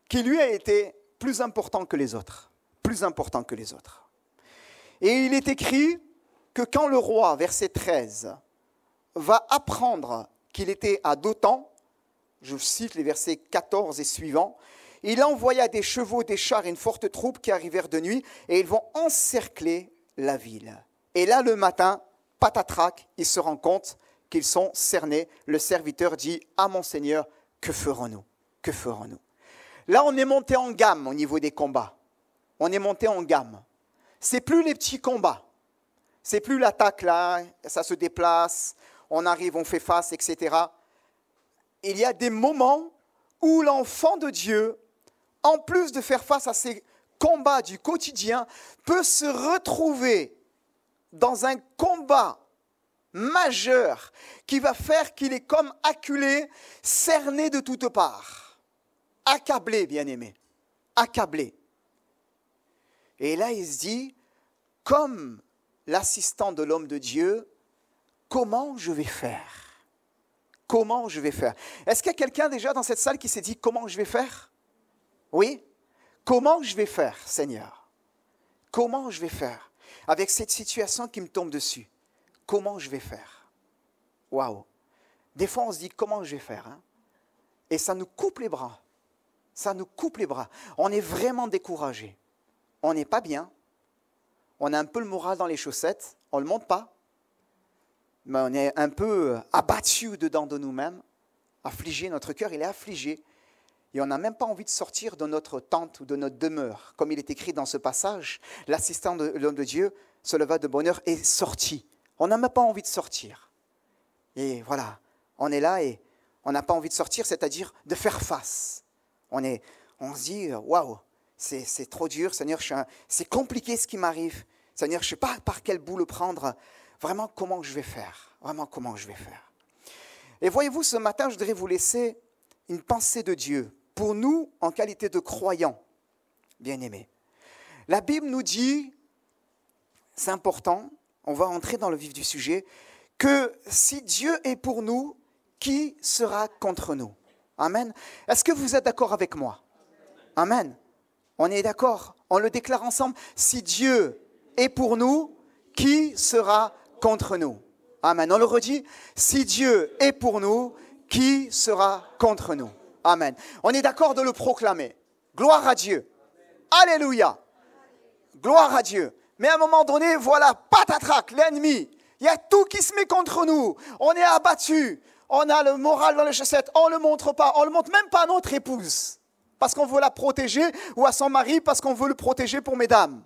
qui lui a été plus important que les autres. Plus important que les autres. Et il est écrit que quand le roi, verset 13, va apprendre qu'il était à Dothan, je cite les versets 14 et suivants, il envoya des chevaux, des chars et une forte troupe qui arrivèrent de nuit et ils vont encercler la ville. Et là, le matin, patatrac, il se rend compte qu'ils sont cernés. Le serviteur dit « Ah mon Seigneur, que ferons-nous? Que ferons-nous » Là, on est monté en gamme au niveau des combats. On est monté en gamme. C'est plus les petits combats. C'est plus l'attaque là, ça se déplace, on arrive, on fait face, etc. Il y a des moments où l'enfant de Dieu, en plus de faire face à ces combats du quotidien, peut se retrouver dans un combat majeur qui va faire qu'il est comme acculé, cerné de toutes parts, accablé, bien-aimé, accablé. Et là, il se dit, comme l'assistant de l'homme de Dieu, comment je vais faire? Comment je vais faire? Est-ce qu'il y a quelqu'un déjà dans cette salle qui s'est dit, comment je vais faire? Oui? Comment je vais faire, Seigneur? Comment je vais faire? Avec cette situation qui me tombe dessus, comment je vais faire? Waouh! Des fois, on se dit, comment je vais faire, hein? Et ça nous coupe les bras. Ça nous coupe les bras. On est vraiment découragé. On n'est pas bien. On a un peu le moral dans les chaussettes. On ne le montre pas. Mais on est un peu abattu dedans de nous-mêmes. Affligé, notre cœur, il est affligé. Et on n'a même pas envie de sortir de notre tente ou de notre demeure. Comme il est écrit dans ce passage, l'assistant de l'homme de Dieu se leva de bonne heure et sortit. On n'a même pas envie de sortir. Et voilà, on est là et on n'a pas envie de sortir, c'est-à-dire de faire face. On se dit, waouh, c'est trop dur, Seigneur, c'est compliqué ce qui m'arrive. Seigneur, je ne sais pas par quel bout le prendre. Vraiment, comment je vais faire? Vraiment, comment je vais faire? Et voyez-vous, ce matin, je voudrais vous laisser une pensée de Dieu pour nous en qualité de croyants, bien-aimés. La Bible nous dit, c'est important, on va entrer dans le vif du sujet, que si Dieu est pour nous, qui sera contre nous? Amen. Est-ce que vous êtes d'accord avec moi? Amen. On est d'accord? On le déclare ensemble. Si Dieu est pour nous, qui sera contre nous? Amen. On le redit. Si Dieu est pour nous, qui sera contre nous? Amen. On est d'accord de le proclamer. Gloire à Dieu. Alléluia. Gloire à Dieu. Mais à un moment donné, voilà, patatrac, l'ennemi. Il y a tout qui se met contre nous. On est abattu. On a le moral dans les chaussettes. On ne le montre pas. On ne le montre même pas à notre épouse. Parce qu'on veut la protéger. Ou à son mari parce qu'on veut le protéger pour mesdames.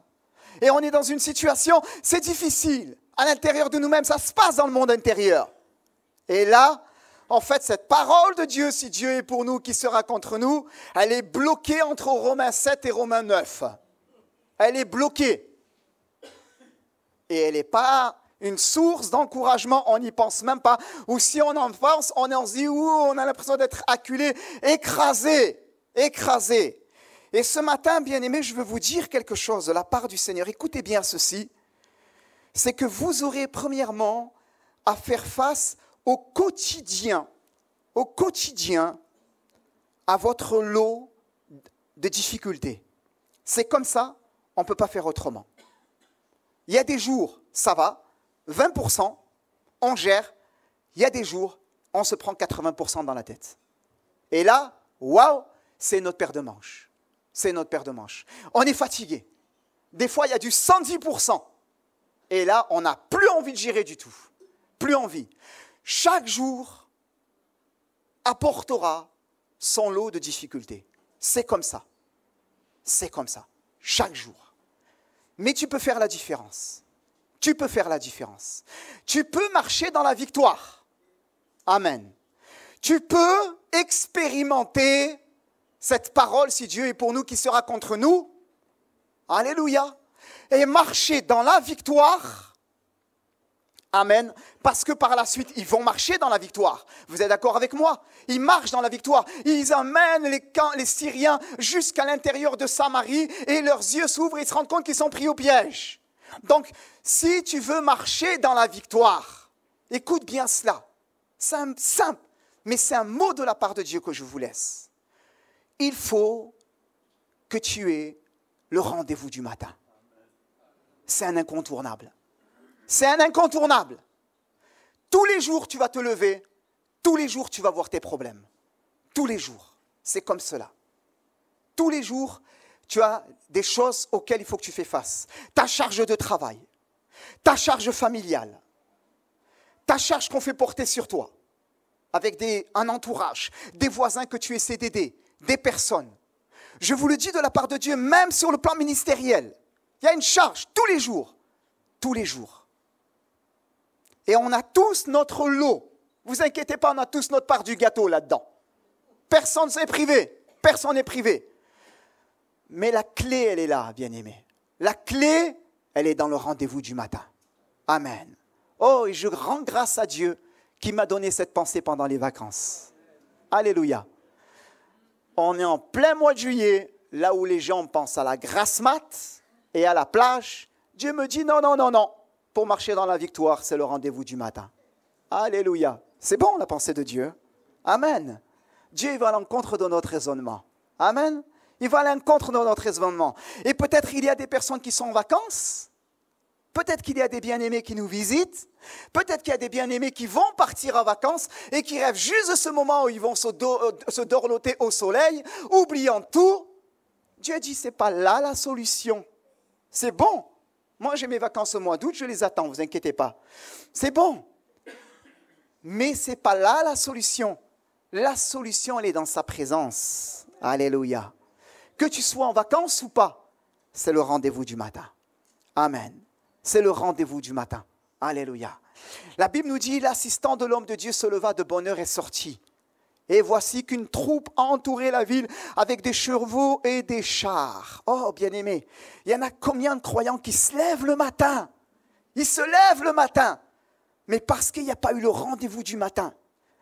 Et on est dans une situation, c'est difficile. À l'intérieur de nous-mêmes, ça se passe dans le monde intérieur. Et là, en fait, cette parole de Dieu, si Dieu est pour nous, qui sera contre nous, elle est bloquée entre Romains 7 et Romains 9. Elle est bloquée. Et elle n'est pas une source d'encouragement, on n'y pense même pas. Ou si on en pense, on se dit, on a l'impression d'être acculé, écrasé. Et ce matin, bien-aimés, je veux vous dire quelque chose de la part du Seigneur. Écoutez bien ceci. C'est que vous aurez premièrement à faire face au quotidien, à votre lot de difficultés. C'est comme ça, on ne peut pas faire autrement. Il y a des jours, ça va, 20%, on gère. Il y a des jours, on se prend 80% dans la tête. Et là, waouh, c'est notre paire de manches. On est fatigué. Des fois, il y a du 110%. Et là, on n'a plus envie de gérer du tout. Plus envie. Chaque jour apportera son lot de difficultés. C'est comme ça. Chaque jour. Mais tu peux faire la différence. Tu peux marcher dans la victoire. Amen. Tu peux expérimenter cette parole, si Dieu est pour nous, qui sera contre nous. Alléluia. Et marcher dans la victoire. Amen. Parce que par la suite, ils vont marcher dans la victoire. Vous êtes d'accord avec moi? Ils marchent dans la victoire. Ils amènent les Syriens jusqu'à l'intérieur de Samarie et leurs yeux s'ouvrent et ils se rendent compte qu'ils sont pris au piège. Donc, si tu veux marcher dans la victoire, écoute bien cela. C'est simple, mais c'est un mot de la part de Dieu que je vous laisse. Il faut que tu aies le rendez-vous du matin. C'est un incontournable. Tous les jours, tu vas te lever. Tous les jours, tu vas voir tes problèmes. Tous les jours. C'est comme cela. Tous les jours, tu as des choses auxquelles il faut que tu fais face. Ta charge de travail, ta charge familiale, ta charge qu'on fait porter sur toi, avec un entourage, des voisins que tu essaies d'aider, des personnes. Je vous le dis de la part de Dieu, même sur le plan ministériel. Il y a une charge tous les jours. Et on a tous notre lot. Vous inquiétez pas, on a tous notre part du gâteau là-dedans. Personne n'est privé. Mais la clé, elle est là, bien-aimés. La clé, elle est dans le rendez-vous du matin. Amen. Oh, et je rends grâce à Dieu qui m'a donné cette pensée pendant les vacances. Alléluia. On est en plein mois de juillet, là où les gens pensent à la grasse mat et à la plage. Dieu me dit non. Pour marcher dans la victoire, c'est le rendez-vous du matin. Alléluia. C'est bon la pensée de Dieu. Amen. Dieu va à l'encontre de notre raisonnement. Amen. Il va à l'encontre de notre raisonnement. Et peut-être il y a des personnes qui sont en vacances. Peut-être qu'il y a des bien-aimés qui nous visitent. Peut-être qu'il y a des bien-aimés qui vont partir en vacances et qui rêvent juste de ce moment où ils vont se dorloter au soleil, oubliant tout. Dieu dit, c'est pas là la solution. C'est bon. Moi, j'ai mes vacances au mois d'août, je les attends, ne vous inquiétez pas. C'est bon. Mais ce n'est pas là la solution. La solution, elle est dans sa présence. Alléluia. Que tu sois en vacances ou pas, c'est le rendez-vous du matin. Amen. C'est le rendez-vous du matin. Alléluia. La Bible nous dit, l'assistant de l'homme de Dieu se leva de bonne heure et sortit. Et voici qu'une troupe a entouré la ville avec des chevaux et des chars. Oh, bien-aimés, il y en a combien de croyants qui se lèvent le matin? Ils se lèvent le matin, mais parce qu'il n'y a pas eu le rendez-vous du matin.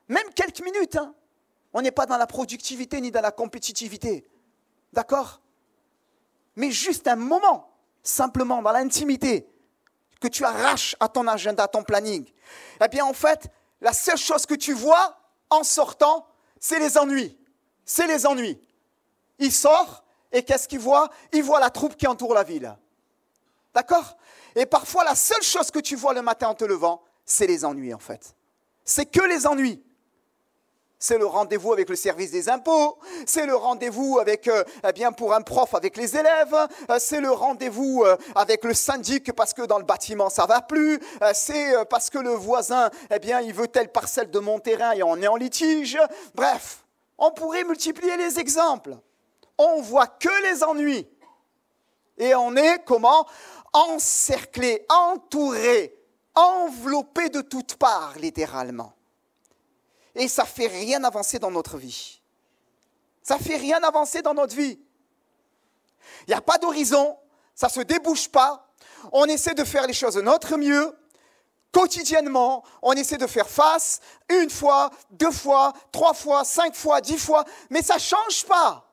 Même quelques minutes, hein. On n'est pas dans la productivité ni dans la compétitivité. D'accord? Mais juste un moment, simplement dans l'intimité, que tu arraches à ton agenda, à ton planning. Eh bien, en fait, la seule chose que tu vois en sortant, c'est les ennuis. Il sort et qu'est-ce qu'il voit? Il voit la troupe qui entoure la ville. D'accord? Et parfois, la seule chose que tu vois le matin en te levant, c'est les ennuis en fait. C'est que les ennuis. C'est le rendez-vous avec le service des impôts, c'est le rendez-vous avec, pour un prof avec les élèves, c'est le rendez-vous avec le syndic parce que dans le bâtiment ça va plus, c'est parce que le voisin, il veut telle parcelle de mon terrain et on est en litige. Bref, on pourrait multiplier les exemples. On voit que les ennuis. Et on est comment? Encerclé, entouré, enveloppé de toutes parts, littéralement. Et ça ne fait rien avancer dans notre vie. Ça ne fait rien avancer dans notre vie. Il n'y a pas d'horizon, ça ne se débouche pas. On essaie de faire les choses de notre mieux. quotidiennement, on essaie de faire face, 1 fois, 2 fois, 3 fois, 5 fois, 10 fois, mais ça ne change pas.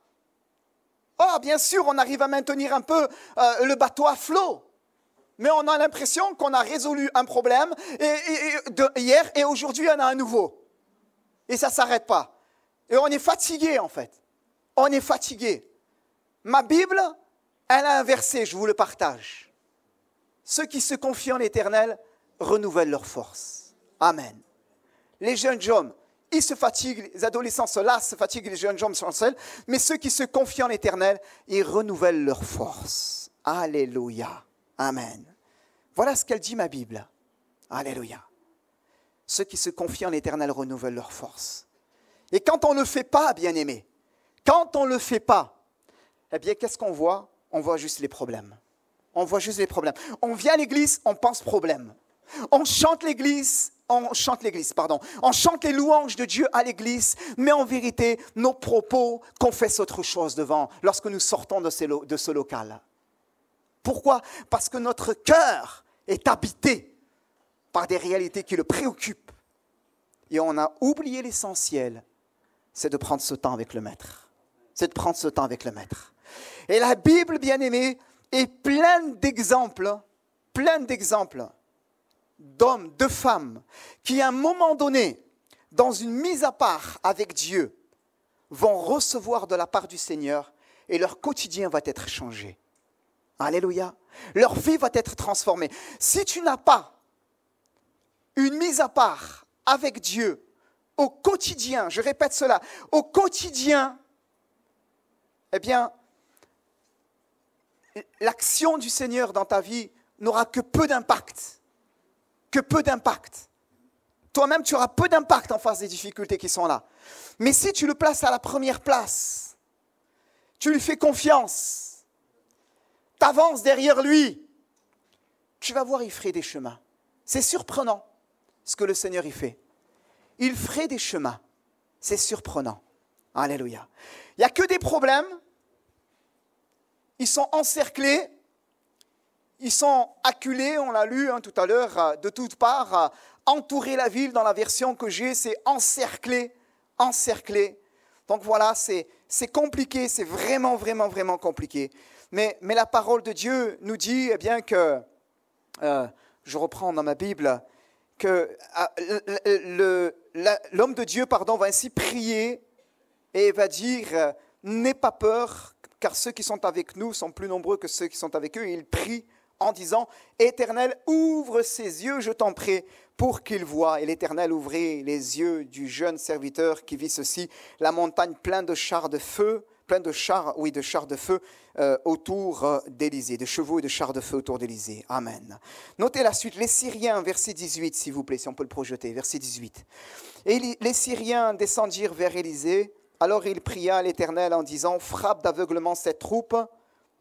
Oh, bien sûr, on arrive à maintenir un peu le bateau à flot, mais on a l'impression qu'on a résolu un problème hier et aujourd'hui, on a un nouveau. Et ça ne s'arrête pas. Et on est fatigué, en fait. On est fatigué. Ma Bible, elle a un verset, je vous le partage. Ceux qui se confient en l'Éternel renouvellent leur force. Amen. Les jeunes hommes, ils se fatiguent, les adolescents se lassent, se fatiguent, les jeunes hommes sont seuls, mais ceux qui se confient en l'Éternel, ils renouvellent leur force. Alléluia. Amen. Voilà ce qu'elle dit, ma Bible. Alléluia. Ceux qui se confient en l'Éternel renouvellent leur force. Et quand on ne le fait pas, bien-aimés, quand on ne le fait pas, eh bien, qu'est-ce qu'on voit? On voit juste les problèmes. On voit juste les problèmes. On vient à l'église, on pense problème. On chante l'église, on chante les louanges de Dieu à l'église, mais en vérité, nos propos confessent autre chose devant, lorsque nous sortons de ce local. Pourquoi? Parce que notre cœur est habité par des réalités qui le préoccupent. Et on a oublié l'essentiel, c'est de prendre ce temps avec le Maître. C'est de prendre ce temps avec le Maître. Et la Bible, bien-aimée, est pleine d'exemples d'hommes, de femmes, qui à un moment donné, dans une mise à part avec Dieu, vont recevoir de la part du Seigneur et leur quotidien va être changé. Alléluia. Leur vie va être transformée. Si tu n'as pas une mise à part avec Dieu au quotidien, je répète cela, au quotidien, eh bien, l'action du Seigneur dans ta vie n'aura que peu d'impact. Que peu d'impact. Toi-même, tu auras peu d'impact en face des difficultés qui sont là. Mais si tu le places à la première place, tu lui fais confiance, tu avances derrière lui, tu vas voir, il ferait des chemins. C'est surprenant ce que le Seigneur y fait. Il ferait des chemins. C'est surprenant. Alléluia. Il n'y a que des problèmes. Ils sont encerclés. Ils sont acculés, on l'a lu tout à l'heure, de toutes parts. Entourer la ville, dans la version que j'ai, c'est encerclé, encerclé. Donc voilà, c'est compliqué, c'est vraiment, vraiment, vraiment compliqué. Mais la parole de Dieu nous dit eh bien que, je reprends dans ma Bible, que l'homme de Dieu va ainsi prier et va dire « N'aie pas peur, car ceux qui sont avec nous sont plus nombreux que ceux qui sont avec eux. » Et il prie en disant « Éternel, ouvre ses yeux, je t'en prie, pour qu'il voie. » Et l'Éternel ouvrit les yeux du jeune serviteur qui vit ceci, la montagne pleine de chars de feu, de chars de feu autour d'Élysée, de chevaux et de chars de feu autour d'Élysée. Amen. Notez la suite, les Syriens, verset 18, s'il vous plaît, si on peut le projeter, verset 18. Et les Syriens descendirent vers Élysée, alors il pria l'Éternel en disant, frappe d'aveuglement cette troupe,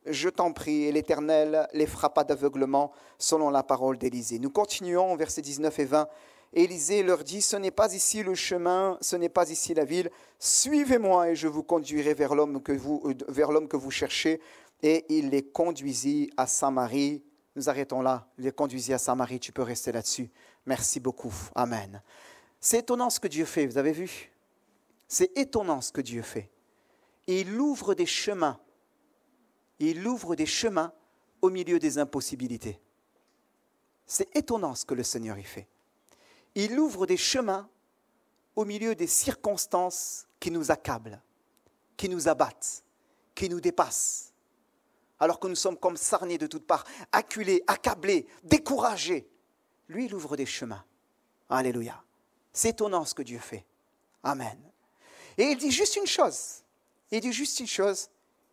je t'en prie, et l'Éternel les frappa d'aveuglement selon la parole d'Élysée. Nous continuons, versets 19 et 20. Élisée leur dit, ce n'est pas ici le chemin, ce n'est pas ici la ville, suivez-moi et je vous conduirai vers l'homme que vous cherchez. Et il les conduisit à Samarie. Nous arrêtons là, il les conduisit à Samarie, tu peux rester là-dessus. Merci beaucoup, amen. C'est étonnant ce que Dieu fait, vous avez vu? C'est étonnant ce que Dieu fait. Et il ouvre des chemins. Il ouvre des chemins au milieu des impossibilités. C'est étonnant ce que le Seigneur y fait. Il ouvre des chemins au milieu des circonstances qui nous accablent, qui nous abattent, qui nous dépassent. Alors que nous sommes comme sarnés de toutes parts, acculés, accablés, découragés. Lui, il ouvre des chemins. Alléluia. C'est étonnant ce que Dieu fait. Amen. Et il dit juste une chose. Il dit juste une chose.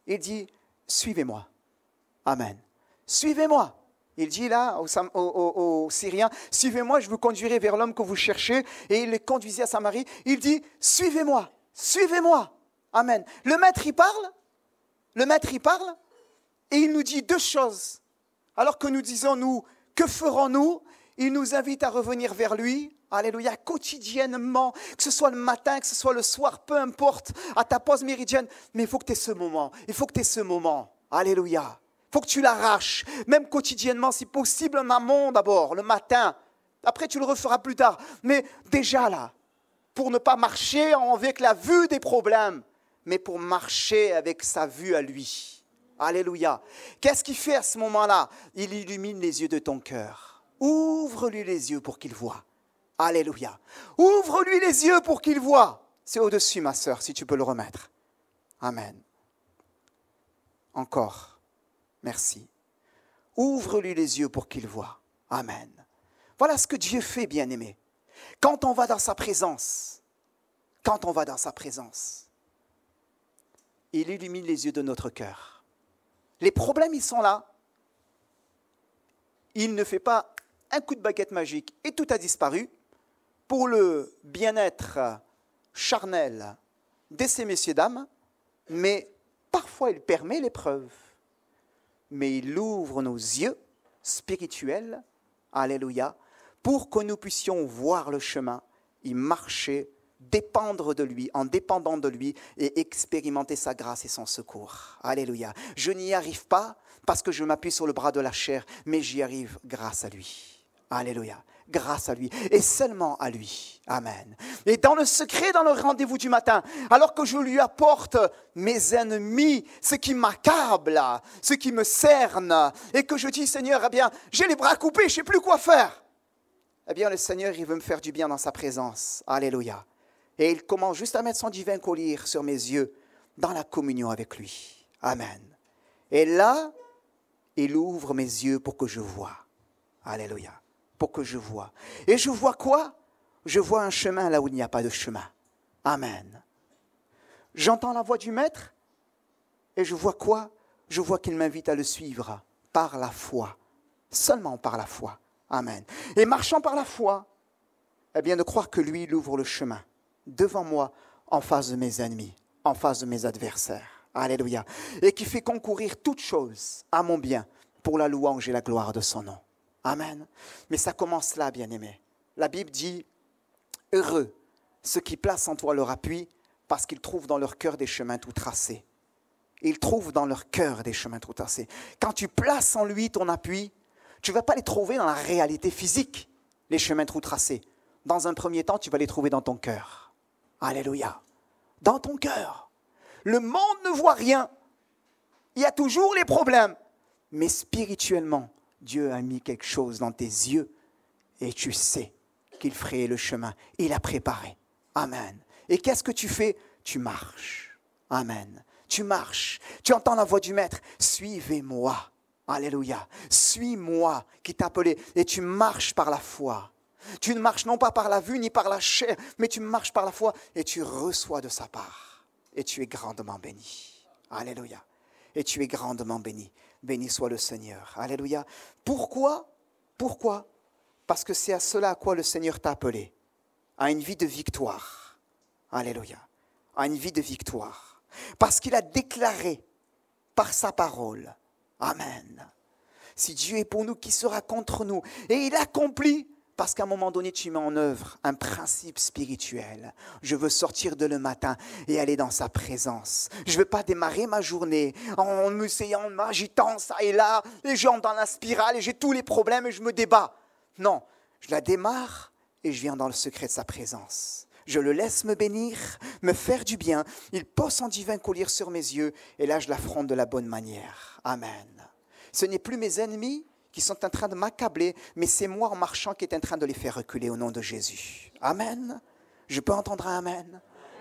Il dit, suivez-moi. Amen. Suivez-moi. Il dit là aux Syriens, suivez-moi, je vous conduirai vers l'homme que vous cherchez. Et il les conduisit à Samarie. Il dit, suivez-moi, suivez-moi. Amen. Le maître, il parle. Le maître, il parle. Et il nous dit deux choses. Alors que nous disons, nous, que ferons-nous? Il nous invite à revenir vers lui. Alléluia, quotidiennement, que ce soit le matin, que ce soit le soir, peu importe, à ta pause méridienne. Mais il faut que tu aies ce moment. Il faut que tu aies ce moment. Alléluia. Il faut que tu l'arraches, même quotidiennement, si possible en amont d'abord, le matin. Après, tu le referas plus tard. Mais déjà là, pour ne pas marcher avec la vue des problèmes, mais pour marcher avec sa vue à lui. Alléluia. Qu'est-ce qu'il fait à ce moment-là? Il illumine les yeux de ton cœur. Ouvre-lui les yeux pour qu'il voie. Alléluia. Ouvre-lui les yeux pour qu'il voie. C'est au-dessus, ma sœur, si tu peux le remettre. Amen. Encore. Merci. Ouvre-lui les yeux pour qu'il voie. Amen. Voilà ce que Dieu fait, bien-aimé. Quand on va dans sa présence, il illumine les yeux de notre cœur. Les problèmes, ils sont là. Il ne fait pas un coup de baguette magique et tout a disparu pour le bien-être charnel de ces messieurs dames, mais parfois il permet l'épreuve. Mais il ouvre nos yeux spirituels, alléluia, pour que nous puissions voir le chemin, y marcher, dépendre de lui, en dépendant de lui et expérimenter sa grâce et son secours. Alléluia. Je n'y arrive pas parce que je m'appuie sur le bras de la chair, mais j'y arrive grâce à lui. Alléluia. Grâce à lui et seulement à lui. Amen. Et dans le secret, dans le rendez-vous du matin, alors que je lui apporte mes ennemis, ce qui m'accable, ce qui me cerne, et que je dis, Seigneur, eh bien, j'ai les bras coupés, je ne sais plus quoi faire. Eh bien, le Seigneur, il veut me faire du bien dans sa présence. Alléluia. Et il commence juste à mettre son divin collier sur mes yeux dans la communion avec lui. Amen. Et là, il ouvre mes yeux pour que je voie. Alléluia. Pour que je voie. Et je vois quoi? Je vois un chemin là où il n'y a pas de chemin. Amen. J'entends la voix du Maître et je vois quoi? Je vois qu'il m'invite à le suivre par la foi. Seulement par la foi. Amen. Et marchant par la foi, eh bien de croire que lui, il ouvre le chemin devant moi, en face de mes ennemis, en face de mes adversaires. Alléluia. Et qui fait concourir toutes choses à mon bien pour la louange et la gloire de son nom. Amen. Mais ça commence là, bien-aimé. La Bible dit, heureux ceux qui placent en toi leur appui parce qu'ils trouvent dans leur cœur des chemins tout tracés. Ils trouvent dans leur cœur des chemins tout tracés. Quand tu places en lui ton appui, tu ne vas pas les trouver dans la réalité physique, les chemins tout tracés. Dans un premier temps, tu vas les trouver dans ton cœur. Alléluia. Dans ton cœur. Le monde ne voit rien. Il y a toujours les problèmes. Mais spirituellement, Dieu a mis quelque chose dans tes yeux et tu sais qu'il ferait le chemin. Il a préparé. Amen. Et qu'est-ce que tu fais? Tu marches. Amen. Tu marches. Tu entends la voix du Maître. Suivez-moi. Alléluia. Suis-moi qui t'a appelé. Et tu marches par la foi. Tu ne marches non pas par la vue ni par la chair, mais tu marches par la foi et tu reçois de sa part. Et tu es grandement béni. Alléluia. Et tu es grandement béni. Béni soit le Seigneur. Alléluia. Pourquoi? Pourquoi? Parce que c'est à cela à quoi le Seigneur t'a appelé. À une vie de victoire. Alléluia. À une vie de victoire. Parce qu'il a déclaré par sa parole. Amen. Si Dieu est pour nous, qui sera contre nous? Et il accomplit. Parce qu'à un moment donné, tu mets en œuvre un principe spirituel. Je veux sortir de le matin et aller dans sa présence. Je ne veux pas démarrer ma journée en m'essayant, en m'agitant ça et là, et j'entre dans la spirale et j'ai tous les problèmes et je me débat. Non, je la démarre et je viens dans le secret de sa présence. Je le laisse me bénir, me faire du bien. Il pose son divin collier sur mes yeux et là, je l'affronte de la bonne manière. Amen. Ce n'est plus mes ennemis qui sont en train de m'accabler, mais c'est moi en marchant qui est en train de les faire reculer au nom de Jésus. Amen. Je peux entendre un amen?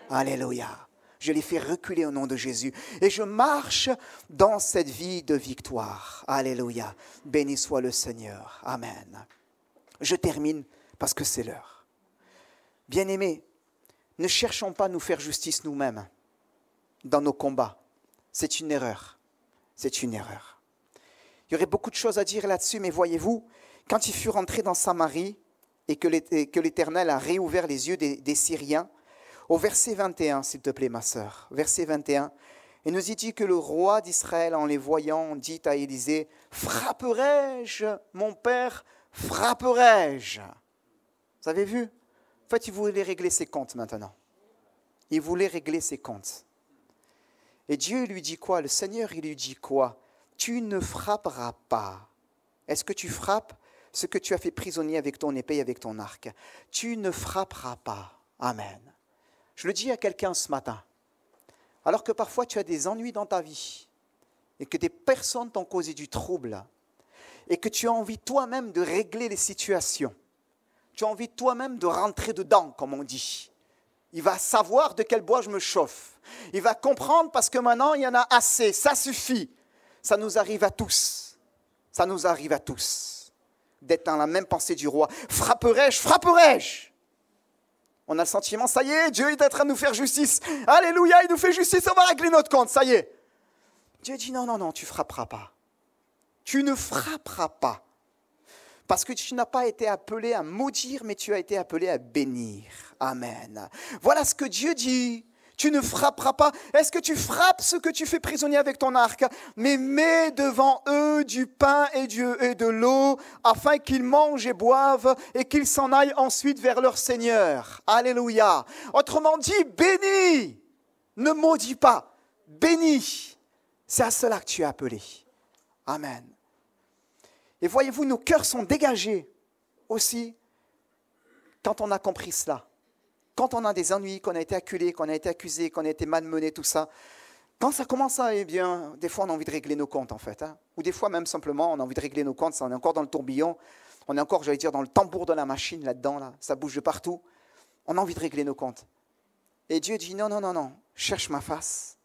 Alléluia. Je les fais reculer au nom de Jésus. Et je marche dans cette vie de victoire. Alléluia. Béni soit le Seigneur. Amen. Je termine parce que c'est l'heure. Bien-aimés, ne cherchons pas à nous faire justice nous-mêmes dans nos combats. C'est une erreur. C'est une erreur. Il y aurait beaucoup de choses à dire là-dessus, mais voyez-vous, quand il fut rentré dans Samarie et que l'Éternel a réouvert les yeux des Syriens, au verset 21, s'il te plaît, ma sœur, verset 21, il nous dit que le roi d'Israël, en les voyant, dit à Élisée, « Frapperai-je, mon père, frapperai-je » Vous avez vu? En fait, il voulait régler ses comptes maintenant. Il voulait régler ses comptes. Et Dieu lui dit quoi? Le Seigneur, il lui dit quoi? Tu ne frapperas pas. Est-ce que tu frappes? ce que tu as fait prisonnier avec ton épée et avec ton arc. Tu ne frapperas pas. Amen. Je le dis à quelqu'un ce matin. Alors que parfois tu as des ennuis dans ta vie et que des personnes t'ont causé du trouble et que tu as envie toi-même de régler les situations. Tu as envie toi-même de rentrer dedans, comme on dit. Il va savoir de quel bois je me chauffe. Il va comprendre parce que maintenant, il y en a assez. Ça suffit. Ça nous arrive à tous. Ça nous arrive à tous. D'être dans la même pensée du roi. Frapperai-je, frapperai-je. On a le sentiment, ça y est, Dieu est en train de nous faire justice. Alléluia, il nous fait justice, on va régler notre compte, ça y est. Dieu dit non, non, non, tu ne frapperas pas. Tu ne frapperas pas. Parce que tu n'as pas été appelé à maudire, mais tu as été appelé à bénir. Amen. Voilà ce que Dieu dit. Tu ne frapperas pas. Est-ce que tu frappes ce que tu fais prisonnier avec ton arc? Mais mets devant eux du pain et de l'eau, afin qu'ils mangent et boivent, et qu'ils s'en aillent ensuite vers leur Seigneur. Alléluia. Autrement dit, bénis. Ne maudis pas. Bénis. C'est à cela que tu es appelé. Amen. Et voyez-vous, nos cœurs sont dégagés aussi quand on a compris cela. Quand on a des ennuis, qu'on a été acculé, qu'on a été accusé, qu'on a été malmené, tout ça. Quand ça commence à, eh bien, des fois on a envie de régler nos comptes en fait. Hein. Ou des fois même simplement on a envie de régler nos comptes, on est encore dans le tourbillon, on est encore, j'allais dire, dans le tambour de la machine là-dedans, là. Ça bouge de partout. On a envie de régler nos comptes. Et Dieu dit non, non, non, non, cherche ma face.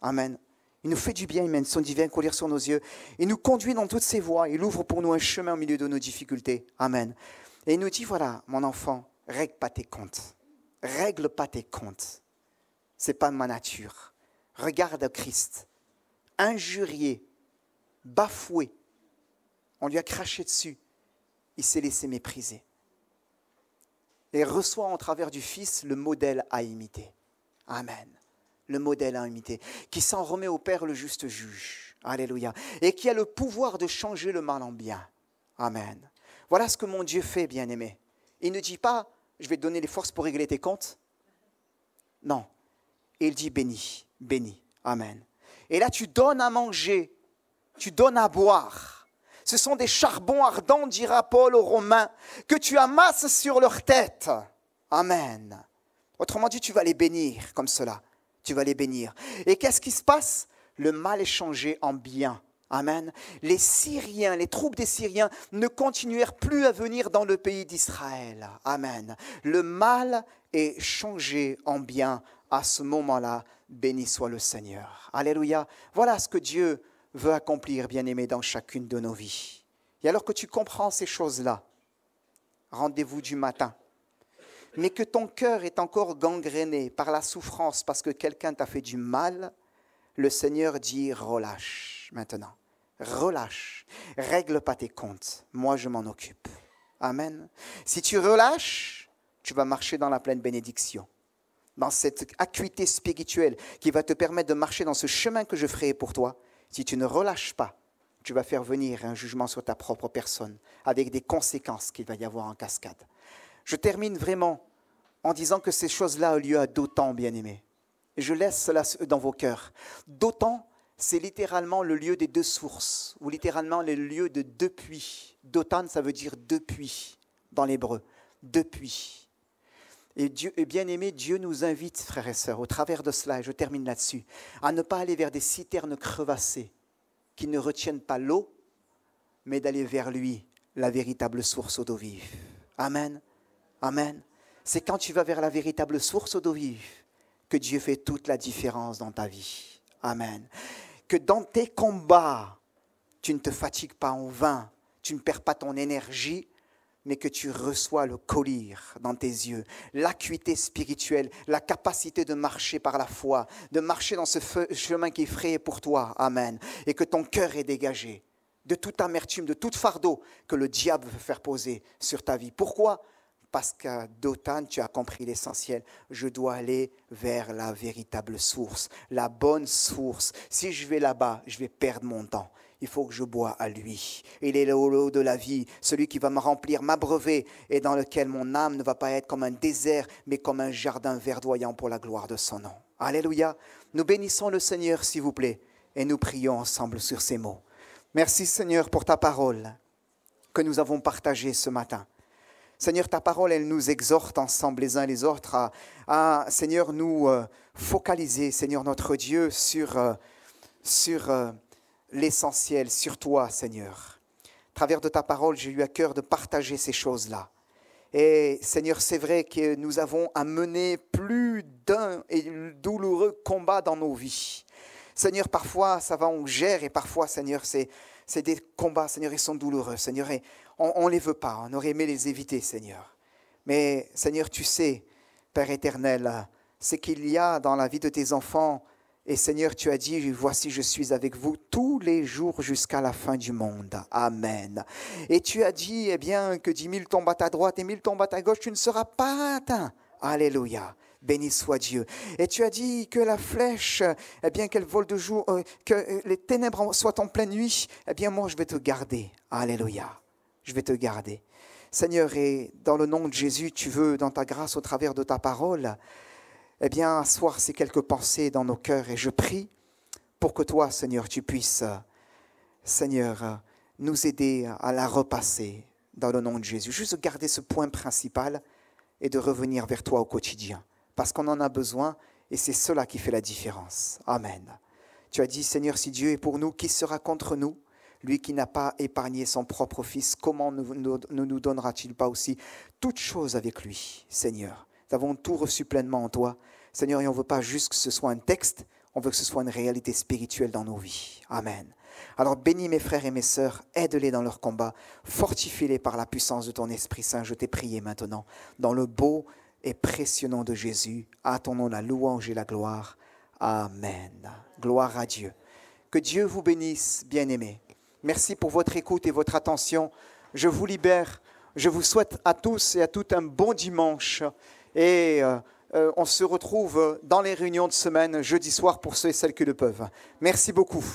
Amen. Il nous fait du bien, il mène son divin collier sur nos yeux. Il nous conduit dans toutes ses voies. Il ouvre pour nous un chemin au milieu de nos difficultés. Amen. Et il nous dit, voilà, mon enfant, règle pas tes comptes. Règle pas tes comptes. Ce n'est pas ma nature. Regarde Christ. Injurié, bafoué. On lui a craché dessus. Il s'est laissé mépriser. Et reçoit en travers du Fils le modèle à imiter. Amen. Le modèle à imiter, qui s'en remet au Père le juste juge. Alléluia. Et qui a le pouvoir de changer le mal en bien. Amen. Voilà ce que mon Dieu fait, bien-aimé. Il ne dit pas, je vais te donner les forces pour régler tes comptes. Non. Il dit bénis, bénis. Amen. Et là, tu donnes à manger, tu donnes à boire. Ce sont des charbons ardents, dira Paul aux Romains, que tu amasses sur leur tête. Amen. Autrement dit, tu vas les bénir comme cela. Tu vas les bénir. Et qu'est-ce qui se passe? Le mal est changé en bien. Amen. Les Syriens, les troupes des Syriens ne continuèrent plus à venir dans le pays d'Israël. Amen. Le mal est changé en bien à ce moment-là. Béni soit le Seigneur. Alléluia. Voilà ce que Dieu veut accomplir, bien-aimé, dans chacune de nos vies. Et alors que tu comprends ces choses-là, rendez-vous du matin, mais que ton cœur est encore gangréné par la souffrance parce que quelqu'un t'a fait du mal, le Seigneur dit relâche maintenant. Relâche. Règle pas tes comptes. Moi, je m'en occupe. Amen. Si tu relâches, tu vas marcher dans la pleine bénédiction. Dans cette acuité spirituelle qui va te permettre de marcher dans ce chemin que je ferai pour toi. Si tu ne relâches pas, tu vas faire venir un jugement sur ta propre personne avec des conséquences qu'il va y avoir en cascade. Je termine vraiment en disant que ces choses-là ont lieu à Dothan, bien-aimés. Et je laisse cela dans vos cœurs. Dothan, c'est littéralement le lieu des deux sources, ou littéralement le lieu de deux puits. Dothan, ça veut dire deux puits dans l'hébreu. Deux puits. Et bien-aimés, Dieu nous invite, frères et sœurs, au travers de cela, et je termine là-dessus, à ne pas aller vers des citernes crevassées qui ne retiennent pas l'eau, mais d'aller vers lui, la véritable source d'eau vive. Amen. Amen. C'est quand tu vas vers la véritable source d'eau vive que Dieu fait toute la différence dans ta vie. Amen. Que dans tes combats, tu ne te fatigues pas en vain, tu ne perds pas ton énergie, mais que tu reçois le collier dans tes yeux, l'acuité spirituelle, la capacité de marcher par la foi, de marcher dans ce chemin qui est frayé pour toi. Amen. Et que ton cœur est dégagé de toute amertume, de tout fardeau que le diable veut faire poser sur ta vie. Pourquoi ? Parce qu'à Dothan, tu as compris l'essentiel. Je dois aller vers la véritable source, la bonne source. Si je vais là-bas, je vais perdre mon temps. Il faut que je bois à lui. Il est l'eau de la vie, celui qui va me remplir, m'abreuver, et dans lequel mon âme ne va pas être comme un désert, mais comme un jardin verdoyant pour la gloire de son nom. Alléluia. Nous bénissons le Seigneur, s'il vous plaît, et nous prions ensemble sur ces mots. Merci Seigneur pour ta parole. que nous avons partagées ce matin. Seigneur, ta parole, elle nous exhorte ensemble les uns et les autres à Seigneur, nous focaliser, Seigneur notre Dieu, sur l'essentiel, sur toi, Seigneur. À travers de ta parole, j'ai eu à cœur de partager ces choses-là. Et Seigneur, c'est vrai que nous avons à mener plus d'un et douloureux combat dans nos vies. Seigneur, parfois, ça va, on gère, et parfois, Seigneur, c'est des combats, Seigneur, ils sont douloureux, Seigneur, et on ne les veut pas, on aurait aimé les éviter, Seigneur. Mais, Seigneur, tu sais, Père éternel, c'est qu'il y a dans la vie de tes enfants, et Seigneur, tu as dit, voici, je suis avec vous tous les jours jusqu'à la fin du monde. Amen. Et tu as dit, eh bien, que 10 000 tombent à ta droite et 1000 tombent à ta gauche, tu ne seras pas atteint. Alléluia. Béni soit Dieu. Et tu as dit que la flèche, eh bien, qu'elle vole de jour, que les ténèbres soient en pleine nuit, eh bien, moi, je vais te garder. Alléluia. Je vais te garder. Seigneur, et dans le nom de Jésus, tu veux, dans ta grâce, au travers de ta parole, eh bien, asseoir ces quelques pensées dans nos cœurs. Et je prie pour que toi, Seigneur, tu puisses, Seigneur, nous aider à la repasser dans le nom de Jésus. Juste garder ce point principal et de revenir vers toi au quotidien. Parce qu'on en a besoin et c'est cela qui fait la différence. Amen. Tu as dit, Seigneur, si Dieu est pour nous, qui sera contre nous ? Lui qui n'a pas épargné son propre Fils, comment ne nous donnera-t-il pas aussi toutes choses avec lui, Seigneur ? Nous avons tout reçu pleinement en toi. Seigneur, et on ne veut pas juste que ce soit un texte, on veut que ce soit une réalité spirituelle dans nos vies. Amen. Alors bénis mes frères et mes sœurs, aide-les dans leur combat, fortifie-les par la puissance de ton Esprit Saint. Je t'ai prié maintenant, dans le beau et précieux nom de Jésus, à ton nom la louange et la gloire. Amen. Gloire à Dieu. Que Dieu vous bénisse, bien-aimés. Merci pour votre écoute et votre attention. Je vous libère. Je vous souhaite à tous et à toutes un bon dimanche. Et on se retrouve dans les réunions de semaine, jeudi soir, pour ceux et celles qui le peuvent. Merci beaucoup.